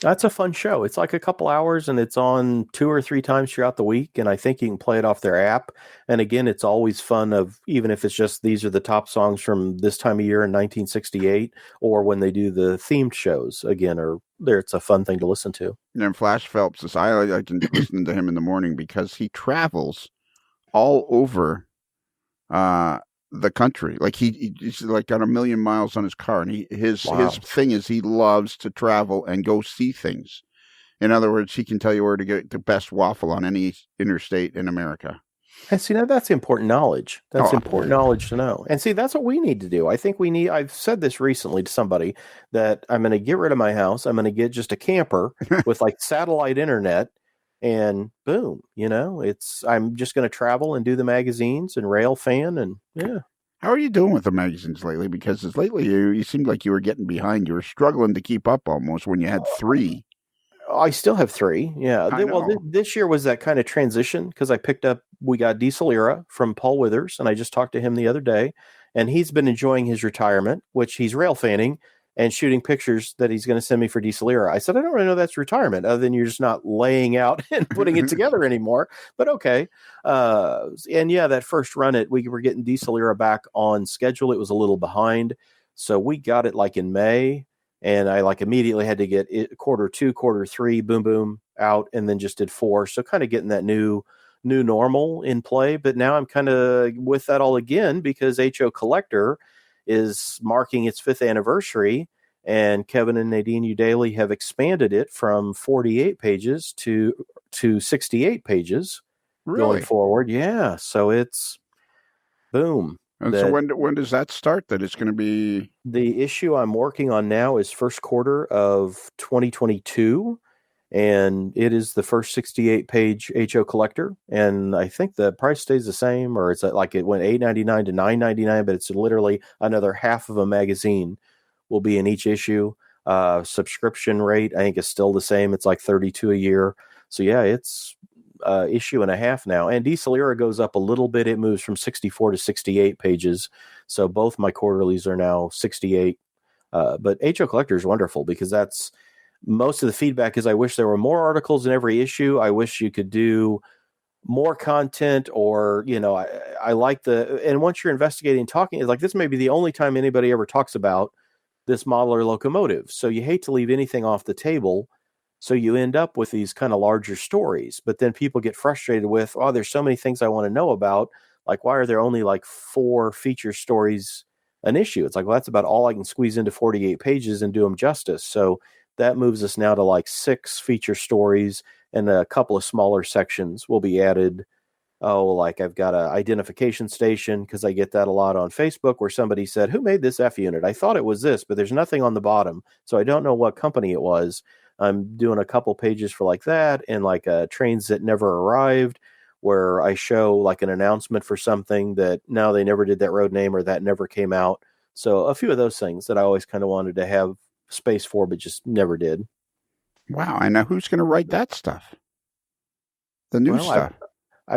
That's a fun show. It's like a couple hours and it's on 2 or 3 times throughout the week. And I think you can play it off their app. And again, it's always fun even if it's just, these are the top songs from this time of year in 1968, or when they do the themed shows again, it's a fun thing to listen to. And Flash Phelps, I can listen to him in the morning because he travels all over, the country. Like he's like got 1 million miles on his car, and his thing is he loves to travel and go see things. In other words, he can tell you where to get the best waffle on any interstate in America. And see, now that's important knowledge. That's important knowledge to know. And see, that's what we need to do. I think I've said this recently to somebody that I'm going to get rid of my house. I'm going to get just a camper with like satellite internet. And boom, I'm just going to travel and do the magazines and rail fan and yeah. How are you doing with the magazines lately? Because lately you seemed like you were getting behind. You were struggling to keep up almost when you had 3. I still have 3. Yeah. This year was that kind of transition because we got Diesel Era from Paul Withers, and I just talked to him the other day, and he's been enjoying his retirement, which he's rail fanning and shooting pictures that he's going to send me for Diesel Era. I said, I don't really know that's retirement, other than you're just not laying out and putting it together anymore. But okay. And yeah, that first run we were getting Diesel Era back on schedule. It was a little behind. So we got it like in May, and I like immediately had to get it quarter 2, quarter 3, boom, boom, out, and then just did 4. So kind of getting that new normal in play. But now I'm kind of with that all again because HO Collector is marking its 5th anniversary, and Kevin and Nadine Udaly have expanded it from 48 pages to 68 pages going forward. Yeah. So it's boom. And so when does that start? That it's going to be... The issue I'm working on now is first quarter of 2022, and it is the first 68-page HO collector, and I think the price stays the same, or it's like it went $8.99 to $9.99, but it's literally another half of a magazine will be in each issue. Subscription rate, I think, is still the same. It's like $32 a year. So yeah, it's issue and a half now. And Diesel Era goes up a little bit. It moves from 64 to 68 pages. So both my quarterlies are now 68. But HO Collector is wonderful because that's most of the feedback is I wish there were more articles in every issue. I wish you could do more content, or, I like and once you're investigating and talking, it's like this may be the only time anybody ever talks about this model or locomotive. So you hate to leave anything off the table. So you end up with these kind of larger stories, but then people get frustrated with, oh, there's so many things I want to know about. Like, why are there only like 4 feature stories an issue? It's like, well, that's about all I can squeeze into 48 pages and do them justice. So that moves us now to like 6 feature stories, and a couple of smaller sections will be added. Oh, like I've got an identification station, because I get that a lot on Facebook where somebody said, who made this F unit? I thought it was this, but there's nothing on the bottom. So I don't know what company it was. I'm doing a couple pages for like that, and like trains that never arrived, where I show like an announcement for something that now they never did that road name, or that never came out. So a few of those things that I always kind of wanted to have space for, but just never did. Wow. And now who's going to write that stuff? The new stuff.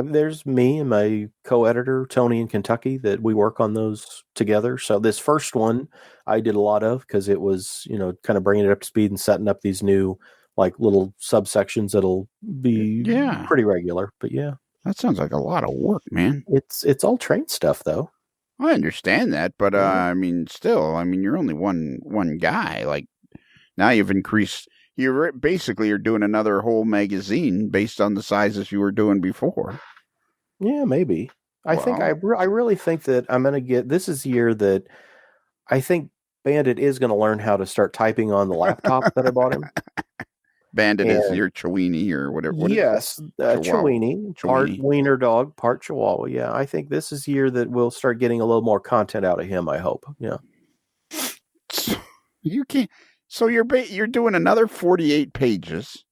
There's me and my co-editor, Tony in Kentucky, that we work on those together. So this first one I did a lot of, because it was, kind of bringing it up to speed and setting up these new like little subsections that'll be pretty regular. But yeah. That sounds like a lot of work, man. It's all train stuff, though. I understand that, but I mean, still, you're only one guy. Like, now you've increased. You're doing another whole magazine based on the sizes you were doing before. Yeah, maybe. I really think that I'm going to get. This is the year that I think Bandit is going to learn how to start typing on the laptop that I bought him. Bandit is your Chiweenie or whatever. Yes, Chiweenie, part wiener dog, part Chihuahua. Yeah, I think this is the year that we'll start getting a little more content out of him, I hope. Yeah. You can't. So you're doing another 48 pages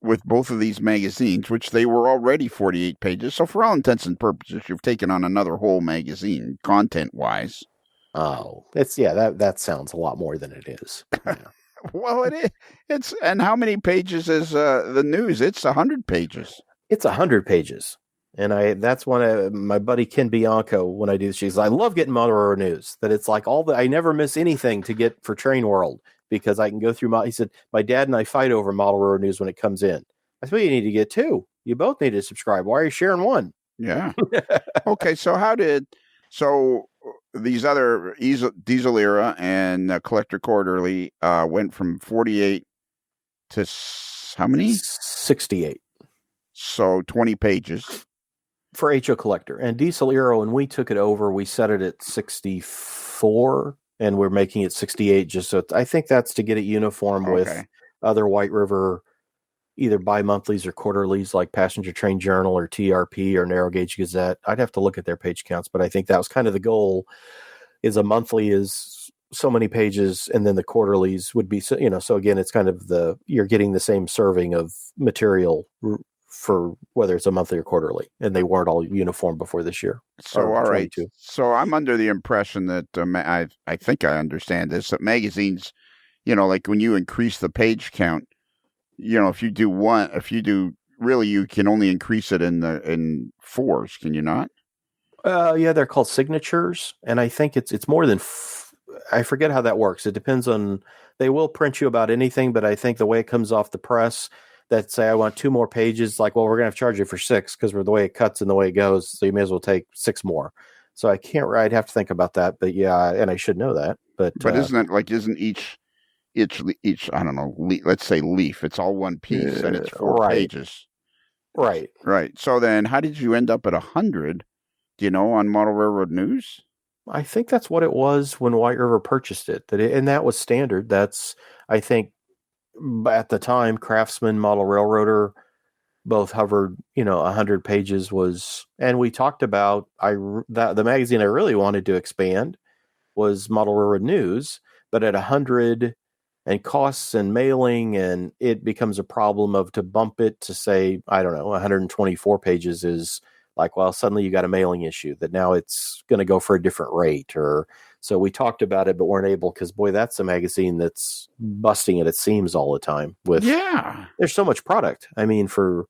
with both of these magazines, which they were already 48 pages. So for all intents and purposes, you've taken on another whole magazine, content-wise. Oh, that sounds a lot more than it is. Yeah. Well, it is. And how many pages is the news? It's 100 pages. It's 100 pages. And that's one of my buddy Ken Bianco, when I do this, she's like, I love getting Model Railroad news. That it's like I never miss anything to get for Train World, because I can go through he said, my dad and I fight over Model Railroad news when it comes in. I said, well, you need to get 2. You both need to subscribe. Why are you sharing one? Yeah. Okay. So these other Diesel Era and Collector Quarterly went from 48 to how many? 68. So 20 pages. For HO Collector. And Diesel Era, when we took it over, we set it at 64, and we're making it 68 just so I think that's to get it uniform with other White River, either bi-monthlies or quarterlies like Passenger Train Journal or TRP or Narrow Gauge Gazette. I'd have to look at their page counts, but I think that was kind of the goal, is a monthly is so many pages, and then the quarterlies would be, so again, it's kind of you're getting the same serving of material for whether it's a monthly or quarterly, and they weren't all uniform before this year. So, all right. So I'm under the impression that I think I understand this, that magazines, like when you increase the page count, if you do really, you can only increase it in 4s, can you not? Yeah, they're called signatures, and I think it's more than. I forget how that works. It depends on. They will print you about anything, but I think the way it comes off the press, that say I want 2 more pages, like, well, we're gonna have to charge you for 6 because we're the way it cuts and the way it goes, so you may as well take 6 more. So I'd have to think about that, but yeah, and I should know that. But isn't each I don't know, let's say leaf, it's all one piece and it's 4 pages. Right. Right. So then how did you end up at 100, on Model Railroad News? I think that's what it was when White River purchased it. And that was standard. That's, I think, at the time, Craftsman, Model Railroader, both hovered, 100 pages was, and we talked about the magazine I really wanted to expand was Model Railroad News, but at 100 and costs and mailing, and it becomes a problem of to bump it to say, I don't know, 124 pages is like, well, suddenly you got a mailing issue that now it's going to go for a different rate. Or so we talked about it, but weren't able, because boy, that's a magazine that's busting at its seams all the time with, there's so much product. I mean, for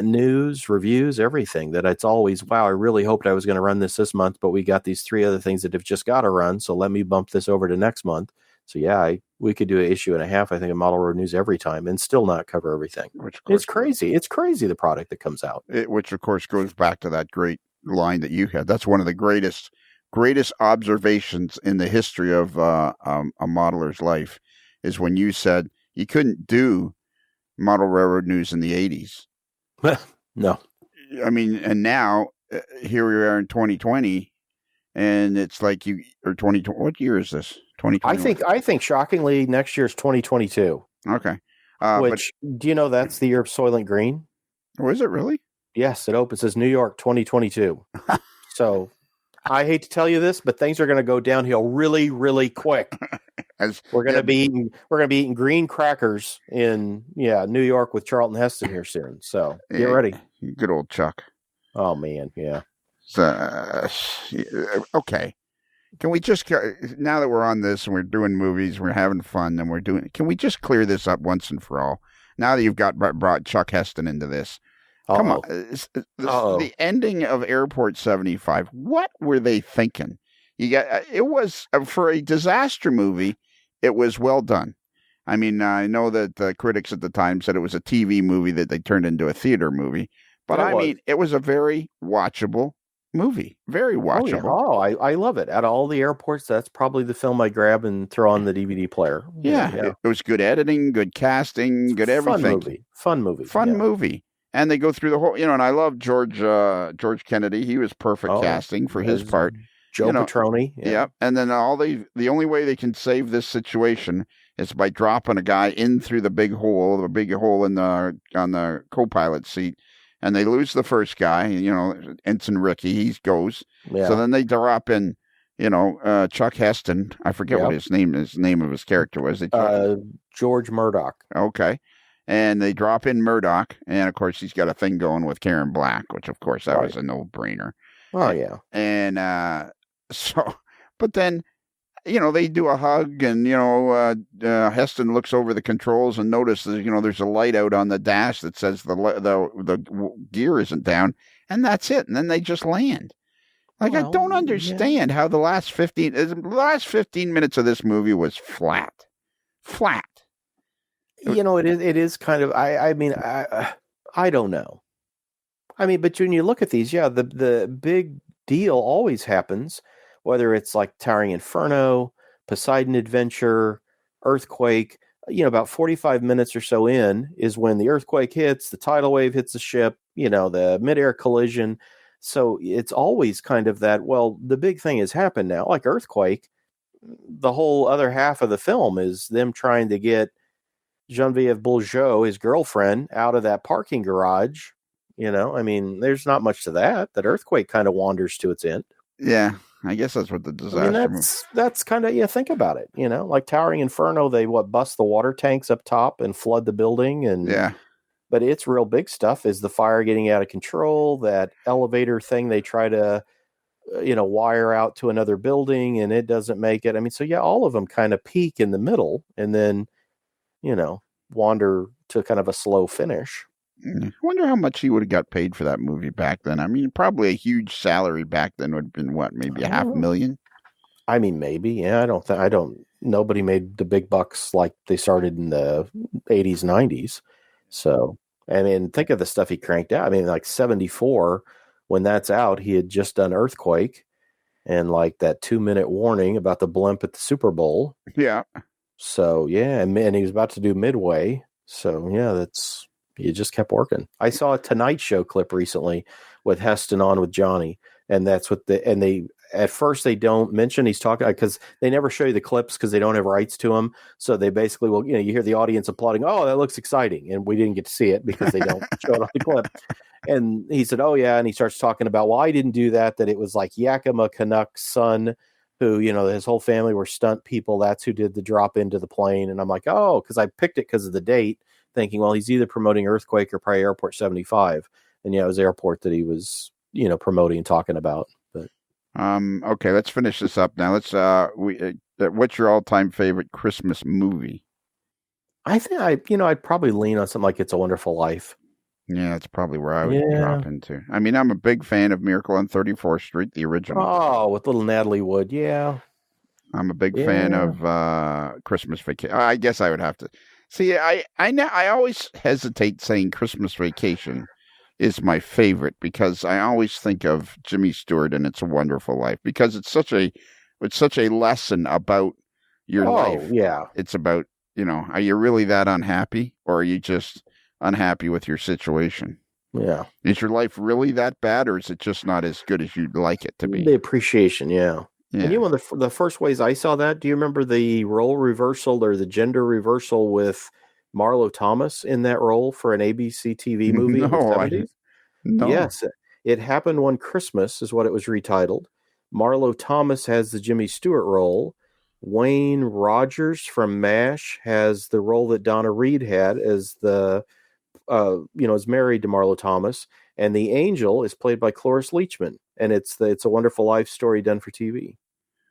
news, reviews, everything, that it's always, wow, I really hoped I was going to run this month, but we got these 3 other things that have just got to run. So let me bump this over to next month. So yeah, we could do an issue and a half, I think, of Model Road News every time and still not cover everything. It's crazy. It's crazy, the product that comes out. Which, of course, goes back to that great line that you had. That's one of the greatest observations in the history of a modeler's life, is when you said you couldn't do Model Railroad News in the 80s. No. I mean, and now, here we are in 2020, and it's like or 2020, what year is this? 2020. I think shockingly next year's 2022. Okay. Which, do you know that's the year of Soylent Green? Oh, is it really? Yes, it opens as New York 2022. So I hate to tell you this, but things are going to go downhill really, really quick. We're going to be eating green crackers in New York with Charlton Heston here soon. So get ready. Good old Chuck. Oh man, yeah. So, okay. Can we just, now that we're on this and we're doing movies, we're having fun, and can we just clear this up once and for all? Now that you've brought Chuck Heston into this, come on, the ending of Airport 75. What were they thinking? It was, for a disaster movie, it was well done. I mean, I know that the critics at the time said it was a TV movie that they turned into a theater movie, but it was a very watchable movie. Very watchable. Oh, I love it. At all the airports, that's probably the film I grab and throw on the DVD player. Yeah. It was good editing, good casting, good everything. Fun movie. Movie. And they go through the whole, and I love George Kennedy. He was perfect casting for his part. Joe Petroni. Yeah. And then the only way they can save this situation is by dropping a guy in through the big hole on the co-pilot seat. And they lose the first guy, Ensign Ricky, he goes. Yeah. So then they drop in, Chuck Heston. I forget what his name of his character was. George Murdoch. Okay. And they drop in Murdoch. And, of course, he's got a thing going with Karen Black, which, of course, that was a no-brainer. Oh, yeah. And but then, they do a hug, and, Heston looks over the controls and notices, there's a light out on the dash that says the gear isn't down, and that's it. And then they just land. I don't understand how the last 15 minutes of this movie was flat. It is kind of, I don't know. I mean, but when you look at these, the big deal always happens, whether it's like Towering Inferno, Poseidon Adventure, Earthquake, about 45 minutes or so in is when the earthquake hits, the tidal wave hits the ship, the midair collision. So it's always kind of that, well, the big thing has happened now, like Earthquake. The whole other half of the film is them trying to get Genevieve Bourgeot, his girlfriend, out of that parking garage. There's not much to that. That Earthquake kind of wanders to its end. Yeah. I guess that's what the disaster. That's kind of, think about it. Like Towering Inferno, they bust the water tanks up top and flood the building, and but it's real big stuff. Is the fire getting out of control? That elevator thing they try to, wire out to another building, and it doesn't make it. I mean, so all of them kind of peak in the middle, and then, wander to kind of a slow finish. I wonder how much he would have got paid for that movie back then. I mean, probably a huge salary back then would have been maybe $500,000. I mean, maybe. Yeah, nobody made the big bucks like they started in the 80s, 90s. So, I mean, think of the stuff he cranked out. I mean, like 74, when that's out, he had just done Earthquake and like that 2-minute warning about the blimp at the Super Bowl. Yeah. So, and he was about to do Midway. So, you just kept working. I saw a Tonight Show clip recently with Heston on with Johnny, and that's what at first they don't mention he's talking because they never show you the clips because they don't have rights to them. So they basically will, you hear the audience applauding, "Oh, that looks exciting," and we didn't get to see it because they don't show it on the clip. And he said, "Oh yeah," and he starts talking about, "Well, I didn't do that. That it was like Yakima Canuck's son, who his whole family were stunt people. That's who did the drop into the plane." And I'm like, "Oh," because I picked it because of the date, thinking, well, he's either promoting Earthquake or probably Airport 75, and it was Airport that he was promoting and talking about. But okay, let's finish this up now. Let's what's your all-time favorite Christmas movie? I think I'd probably lean on something like It's a Wonderful Life. Yeah, that's probably where I would drop into. I mean, I'm a big fan of Miracle on 34th Street, the original. Oh, with little Natalie Wood, yeah. I'm a big fan of Christmas Vacation. I guess I would have to see. I always hesitate saying Christmas Vacation is my favorite because I always think of Jimmy Stewart and It's a Wonderful Life because it's such a lesson about your life. Yeah, it's about are you really that unhappy or are you just unhappy with your situation? Yeah, is your life really that bad or is it just not as good as you'd like it to be? The appreciation, yeah. And one of the first ways I saw that, do you remember the role reversal or the gender reversal with Marlo Thomas in that role for an ABC TV movie in the 70s? No. Yes, it happened one Christmas is what it was retitled. Marlo Thomas has the Jimmy Stewart role. Wayne Rogers from MASH has the role that Donna Reed had as the, is married to Marlo Thomas. And the angel is played by Cloris Leachman. And it's a Wonderful Life story done for TV.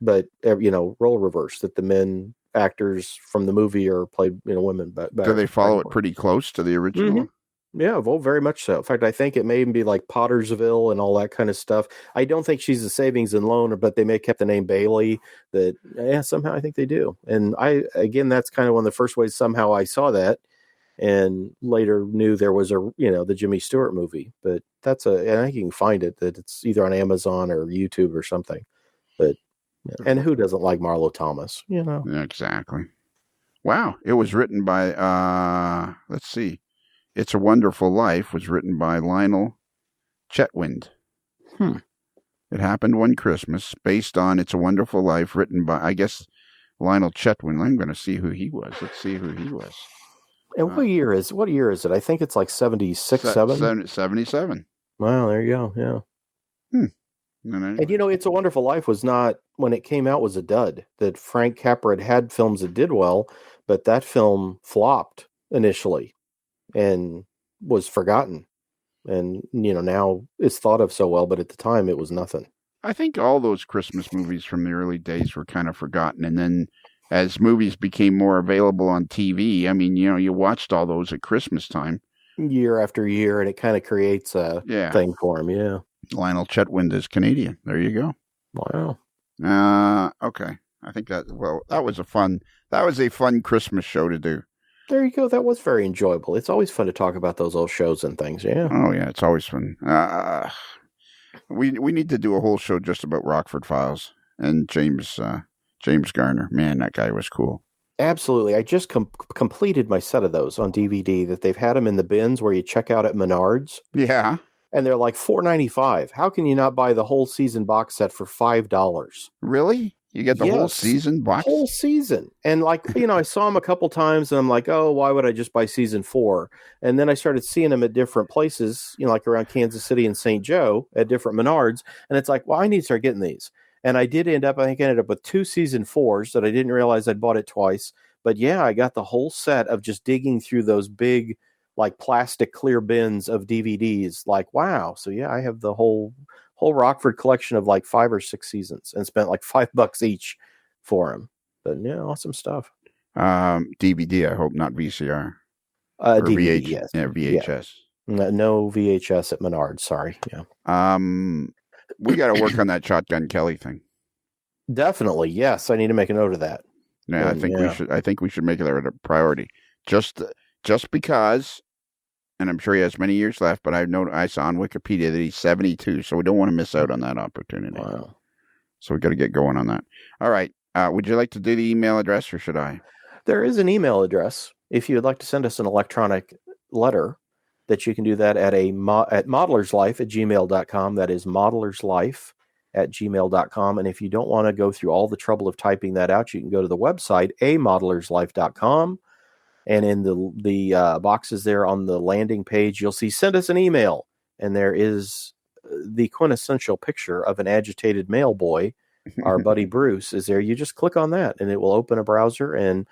But, role reverse, that the men actors from the movie are played, women. Do they follow it pretty close to the original? Mm-hmm. Yeah, well, very much so. In fact, I think it may even be like Pottersville and all that kind of stuff. I don't think she's a savings and loan, but they may have kept the name Bailey. Somehow I think they do. And that's kind of one of the first ways somehow I saw that. And later knew there was the Jimmy Stewart movie, but and I think you can find it, that it's either on Amazon or YouTube or something. But, and who doesn't like Marlo Thomas, Yeah, exactly. Wow. It was written by, let's see. It's a Wonderful Life was written by Lionel Chetwynd. It happened one Christmas, based on It's a Wonderful Life, written by, I guess, Lionel Chetwynd. I'm going to see who he was. Let's see who he was. And what year is it? I think it's like 76, 77. Wow, there you go. Yeah. And It's a Wonderful Life was not, when it came out, was a dud. That Frank Capra had films that did well, but that film flopped initially and was forgotten. And, now it's thought of so well, but at the time it was nothing. I think all those Christmas movies from the early days were kind of forgotten. And then as movies became more available on TV, I mean, you watched all those at Christmas time. Year after year, and it kind of creates a thing for him, yeah. Lionel Chetwynd is Canadian. There you go. Wow. Okay. I think that was a fun Christmas show to do. There you go. That was very enjoyable. It's always fun to talk about those old shows and things, yeah. Oh, yeah, it's always fun. We need to do a whole show just about Rockford Files and James Garner. Man, that guy was cool. Absolutely. I just completed my set of those on DVD that they've had them in the bins where you check out at Menards. Yeah. And they're like $4.95. How can you not buy the whole season box set for $5? Really? You get the whole season box? Whole season. And I saw them a couple times and I'm like, oh, why would I just buy season 4? And then I started seeing them at different places, like around Kansas City and St. Joe at different Menards. And it's like, well, I need to start getting these. And I ended up with 2 season 4s that I didn't realize I'd bought it twice. But yeah, I got the whole set of just digging through those big, like plastic clear bins of DVDs. Like, wow. So yeah, I have the whole Rockford collection of like 5 or 6 seasons and spent like $5 each for them. But yeah, awesome stuff. DVD, I hope, not VCR. DVD, yes. Yeah, VHS. Yeah. No VHS at Menards. Sorry. Yeah. We got to work on that Shotgun Kelly thing. Definitely, yes. I need to make a note of that. Yeah, I think we should make it a priority. Just because, and I'm sure he has many years left. But I saw on Wikipedia that he's 72, so we don't want to miss out on that opportunity. Wow. So we got to get going on that. All right. Would you like to do the email address, or should I? There is an email address if you would like to send us an electronic letter. That you can do that at modelerslife@gmail.com. That is modelerslife @gmail.com. And if you don't want to go through all the trouble of typing that out, you can go to the website, amodeler'slife.com. And in the boxes there on the landing page, you'll see send us an email. And there is the quintessential picture of an agitated mail boy. Our buddy Bruce is there. You just click on that and it will open a browser and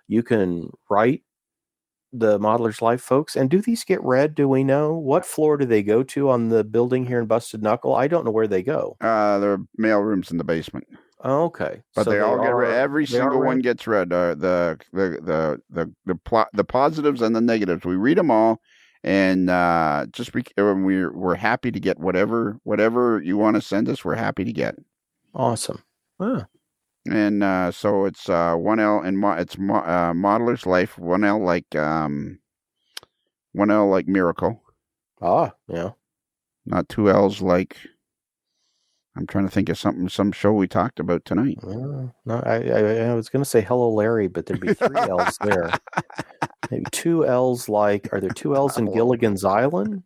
you can write the Modeler's Life folks. And do these get read? Do we know? What floor do they go to on the building here in Busted Knuckle? I don't know where they go. The mail room's in the basement. Okay, but so they all get read. Every single one gets read. The positives and the negatives. We read them all, and we're happy to get whatever you want to send us. We're happy to get. Awesome. Huh. And so it's 1L and it's Modeler's Life. 1L like Miracle. Ah, yeah. Not 2 L's like. I'm trying to think of some show we talked about tonight. No, I was going to say Hello Larry, but there'd be 3 L's there. Maybe 2 L's like, are there 2 L's in Gilligan's Island?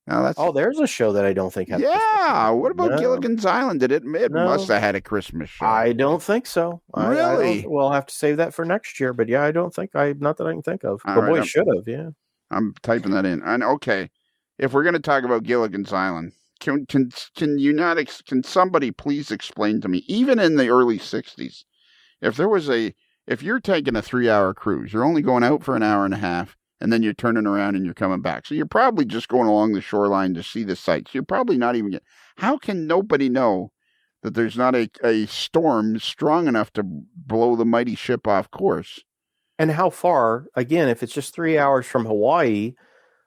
No, there's a show that I don't think had what about Gilligan's Island? It must have had a Christmas show. I don't think so. Really? We'll have to save that for next year, but yeah, I don't think not that I can think of. All boy should have, yeah. I'm typing that in. And okay, if we're going to talk about Gilligan's Island, Can somebody please explain to me, even in the early 60s, if you're taking a 3-hour cruise, you're only going out for an hour and a half, and then you're turning around and you're coming back. So you're probably just going along the shoreline to see the sights. You're probably not even how can nobody know that there's not a storm strong enough to blow the mighty ship off course? And how far, again, if it's just 3 hours from Hawaii,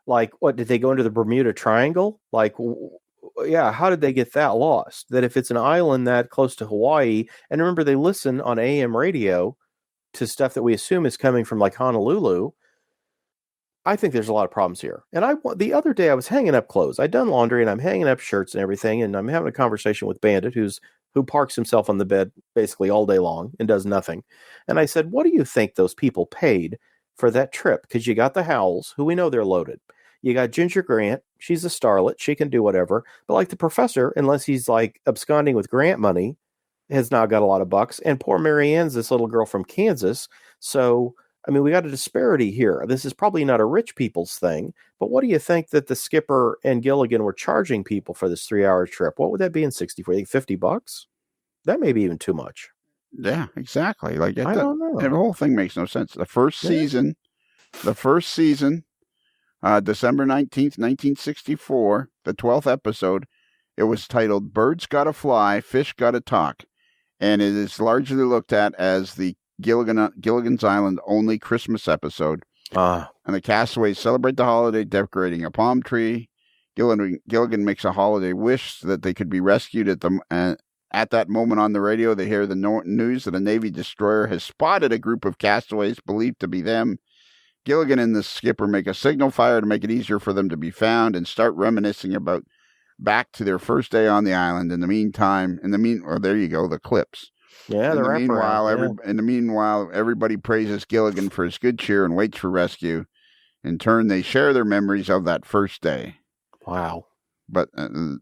like what, did they go into the Bermuda Triangle? Like, yeah, how did they get that lost? That if it's an island that close to Hawaii, and remember they listen on AM radio to stuff that we assume is coming from like Honolulu. I think there's a lot of problems here. And the other day I was hanging up clothes. I'd done laundry and I'm hanging up shirts and everything. And I'm having a conversation with Bandit, who parks himself on the bed basically all day long and does nothing. And I said, what do you think those people paid for that trip? Because you got the Howells, who we know they're loaded. You got Ginger Grant. She's a starlet. She can do whatever. But like the professor, unless he's like absconding with grant money, has now got a lot of bucks. And poor Marianne's this little girl from Kansas. So, I mean, we got a disparity here. This is probably not a rich people's thing. But what do you think that the skipper and Gilligan were charging people for this 3-hour trip? What would that be in 64? You think $50? That may be even too much. Yeah, exactly. Like I don't know. The whole thing makes no sense. The first season, December 19th, 1964, the 12th episode, it was titled Birds Gotta Fly, Fish Gotta Talk. And it is largely looked at as the Gilligan's Island only Christmas episode. And the castaways celebrate the holiday decorating a palm tree. Gilligan makes a holiday wish that they could be rescued at that moment on the radio. They hear the news that a Navy destroyer has spotted a group of castaways believed to be them. Gilligan and the skipper make a signal fire to make it easier for them to be found and start reminiscing about back to their first day on the island. In the meantime, there you go, the clips. Yeah, in the meanwhile, everybody praises Gilligan for his good cheer and waits for rescue. In turn, they share their memories of that first day. Wow. But then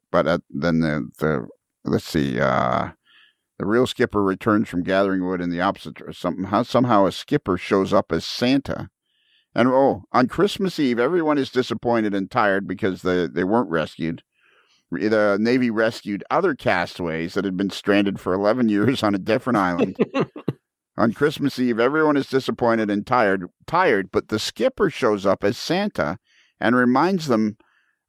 let's see. The real skipper returns from gathering wood in the opposite. Somehow a skipper shows up as Santa. And on Christmas Eve, everyone is disappointed and tired because they weren't rescued. The Navy rescued other castaways that had been stranded for 11 years on a different island. On Christmas Eve, everyone is disappointed and tired, but the skipper shows up as Santa and reminds them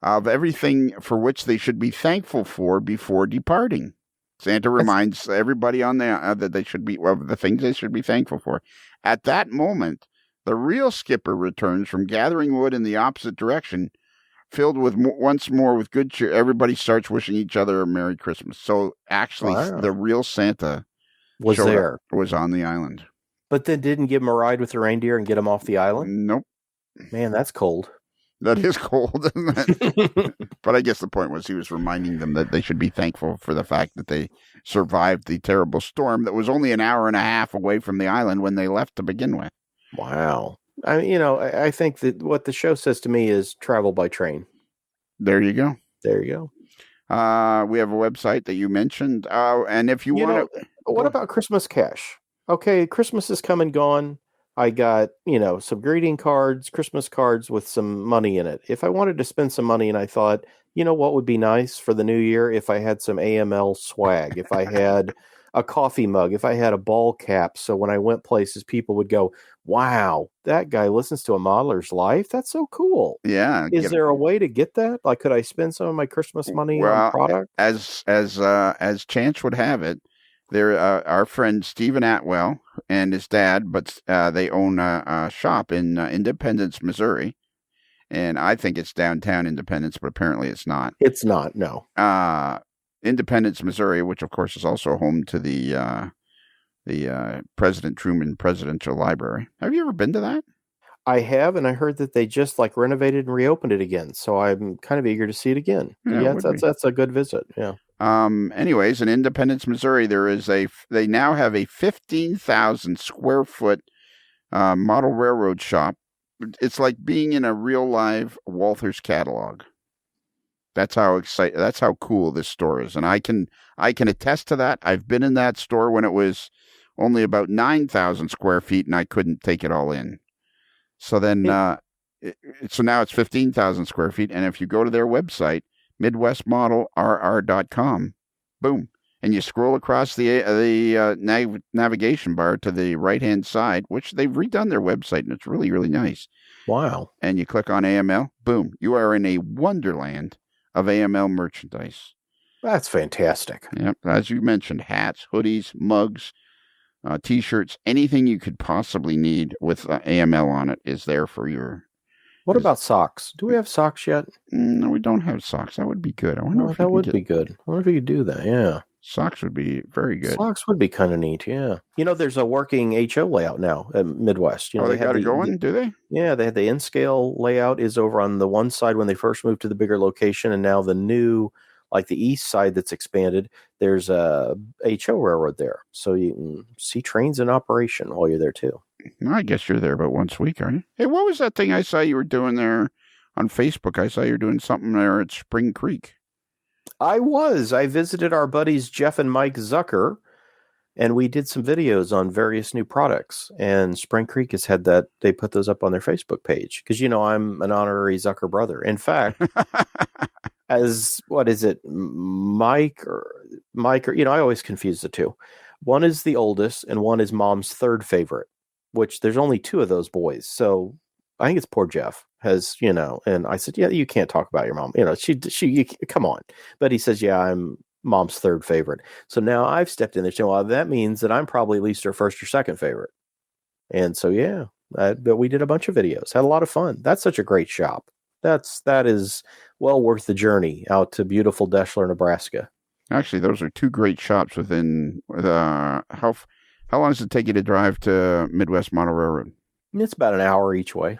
of everything for which they should be thankful for before departing. Santa reminds everybody on that they should be of the things they should be thankful for. At that moment, the real skipper returns from gathering wood in the opposite direction, filled with once more with good cheer. Everybody starts wishing each other a Merry Christmas. So actually, the real Santa was on the island. But then didn't give him a ride with the reindeer and get him off the island? Nope. Man, that's cold. That is cold, isn't it? But I guess the point was he was reminding them that they should be thankful for the fact that they survived the terrible storm that was only an hour and a half away from the island when they left to begin with. Wow. I think that what the show says to me is travel by train. There you go. We have a website that you mentioned. And if you want to... What about Christmas cash? Okay, Christmas is come and gone. I got, some greeting cards, Christmas cards with some money in it. If I wanted to spend some money and I thought, what would be nice for the new year if I had some AML swag, if I had a coffee mug, if I had a ball cap. So when I went places, people would go, wow, that guy listens to A Modeler's Life. That's so cool. Yeah. Is there a way to get that? Like, could I spend some of my Christmas money on product? As chance would have it, there, our friend Stephen Atwell and his dad, but they own a shop in Independence, Missouri, and I think it's downtown Independence, but apparently it's not. It's not, no. Independence, Missouri, which of course is also home to the President Truman Presidential Library. Have you ever been to that? I have, and I heard that they just renovated and reopened it again. So I'm kind of eager to see it again. Yeah, that's a good visit. Yeah. Anyways, in Independence, Missouri, they now have a 15,000 square foot model railroad shop. It's like being in a real live Walther's catalog. That's how cool this store is, and I can attest to that. I've been in that store when it was only about 9,000 square feet, and I couldn't take it all in. So then, so now it's 15,000 square feet, and if you go to their website, MidwestModelRR.com, boom, and you scroll across the navigation bar to the right-hand side, which they've redone their website, and it's really, really nice. Wow. And you click on AML, boom, you are in a wonderland of AML merchandise. That's fantastic. Yep, as you mentioned, hats, hoodies, mugs, T-shirts, anything you could possibly need with AML on it is there for your... What about socks? Do we have socks yet? No, we don't have socks. That would be good. I wonder if that would be good. I wonder if you could do that. Yeah. Socks would be very good. Socks would be kind of neat. Yeah. There's a working HO layout now at Midwest. They got it going, do they? Yeah, they had the N-scale layout is over on the one side when they first moved to the bigger location, and now the new, the east side that's expanded, there's a HO railroad there. So you can see trains in operation while you're there too. I guess you're there about once a week, aren't you? Hey, what was that thing I saw you were doing there on Facebook? I saw you were doing something there at Spring Creek. I visited our buddies Jeff and Mike Zucker, and we did some videos on various new products. And Spring Creek has had that. They put those up on their Facebook page because, I'm an honorary Zucker brother. In fact, Mike or, I always confuse the two. One is the oldest and one is mom's third favorite, which there's only two of those boys. So I think it's poor Jeff has, and I said, yeah, you can't talk about your mom. She come on. But he says, yeah, I'm mom's third favorite. So now I've stepped in there saying, well, that means that I'm probably at least her first or second favorite. And so, yeah, but we did a bunch of videos, had a lot of fun. That's such a great shop. That is well worth the journey out to beautiful Deschler, Nebraska. Actually, those are two great shops within, how long does it take you to drive to Midwest Model Railroad? It's about an hour each way.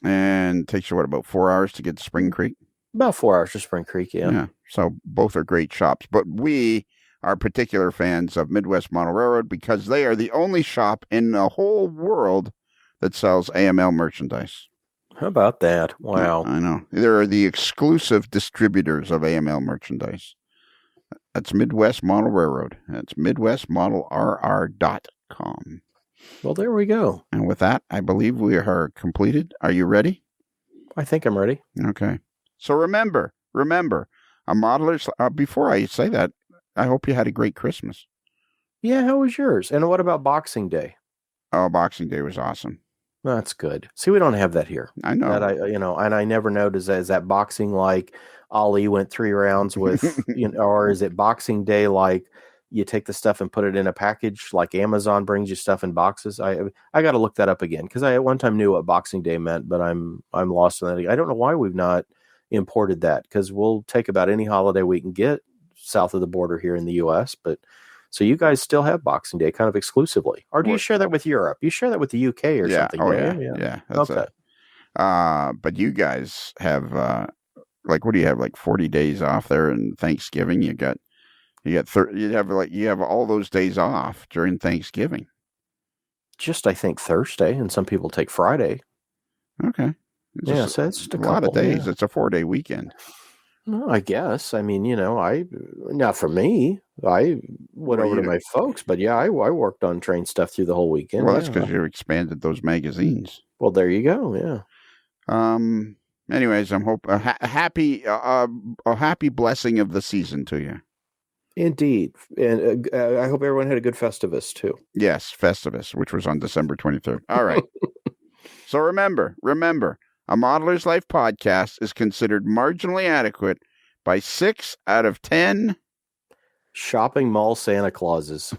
And it takes you, about 4 hours to get to Spring Creek? About 4 hours to Spring Creek, yeah. Yeah, so both are great shops. But we are particular fans of Midwest Model Railroad because they are the only shop in the whole world that sells AML merchandise. How about that? Wow. I know. They're the exclusive distributors of AML merchandise. That's Midwest Model Railroad. That's MidwestModelRR.com. Well, there we go. And with that, I believe we are completed. Are you ready? I think I'm ready. Okay. So remember, a modeler's... before I say that, I hope you had a great Christmas. Yeah, how was yours? And what about Boxing Day? Oh, Boxing Day was awesome. That's good. See, we don't have that here. I know. And I never noticed that. Is that boxing like Ali went 3 rounds with, or is it Boxing Day like you take the stuff and put it in a package like Amazon brings you stuff in boxes? I got to look that up again because I at one time knew what Boxing Day meant, but I'm lost on that. I don't know why we've not imported that because we'll take about any holiday we can get south of the border here in the U.S. But so you guys still have Boxing Day kind of exclusively, or do you share that with Europe? You share that with the UK or something? Oh yeah. Okay. But you guys have what do you have, 40 days off there in Thanksgiving? You have all those days off during Thanksgiving. Just I think Thursday, and some people take Friday. Okay. So it's just a lot of days. Yeah. It's a 4-day weekend. Well, I guess. I mean, not for me. I went over to my folks, but yeah, I worked on train stuff through the whole weekend. Well, that's because you expanded those magazines. Well, there you go. Yeah. Anyways, I'm a happy blessing of the season to you. Indeed, and I hope everyone had a good Festivus too. Yes, Festivus, which was on December 23rd. All right. So remember, a Modeler's Life podcast is considered marginally adequate by 6 out of 10 shopping mall Santa Clauses.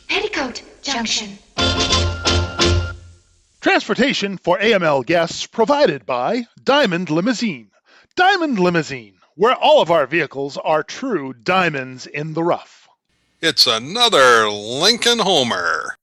Petticoat Junction. Transportation for AML guests provided by Diamond Limousine. Diamond Limousine, where all of our vehicles are true diamonds in the rough. It's another Lincoln Homer.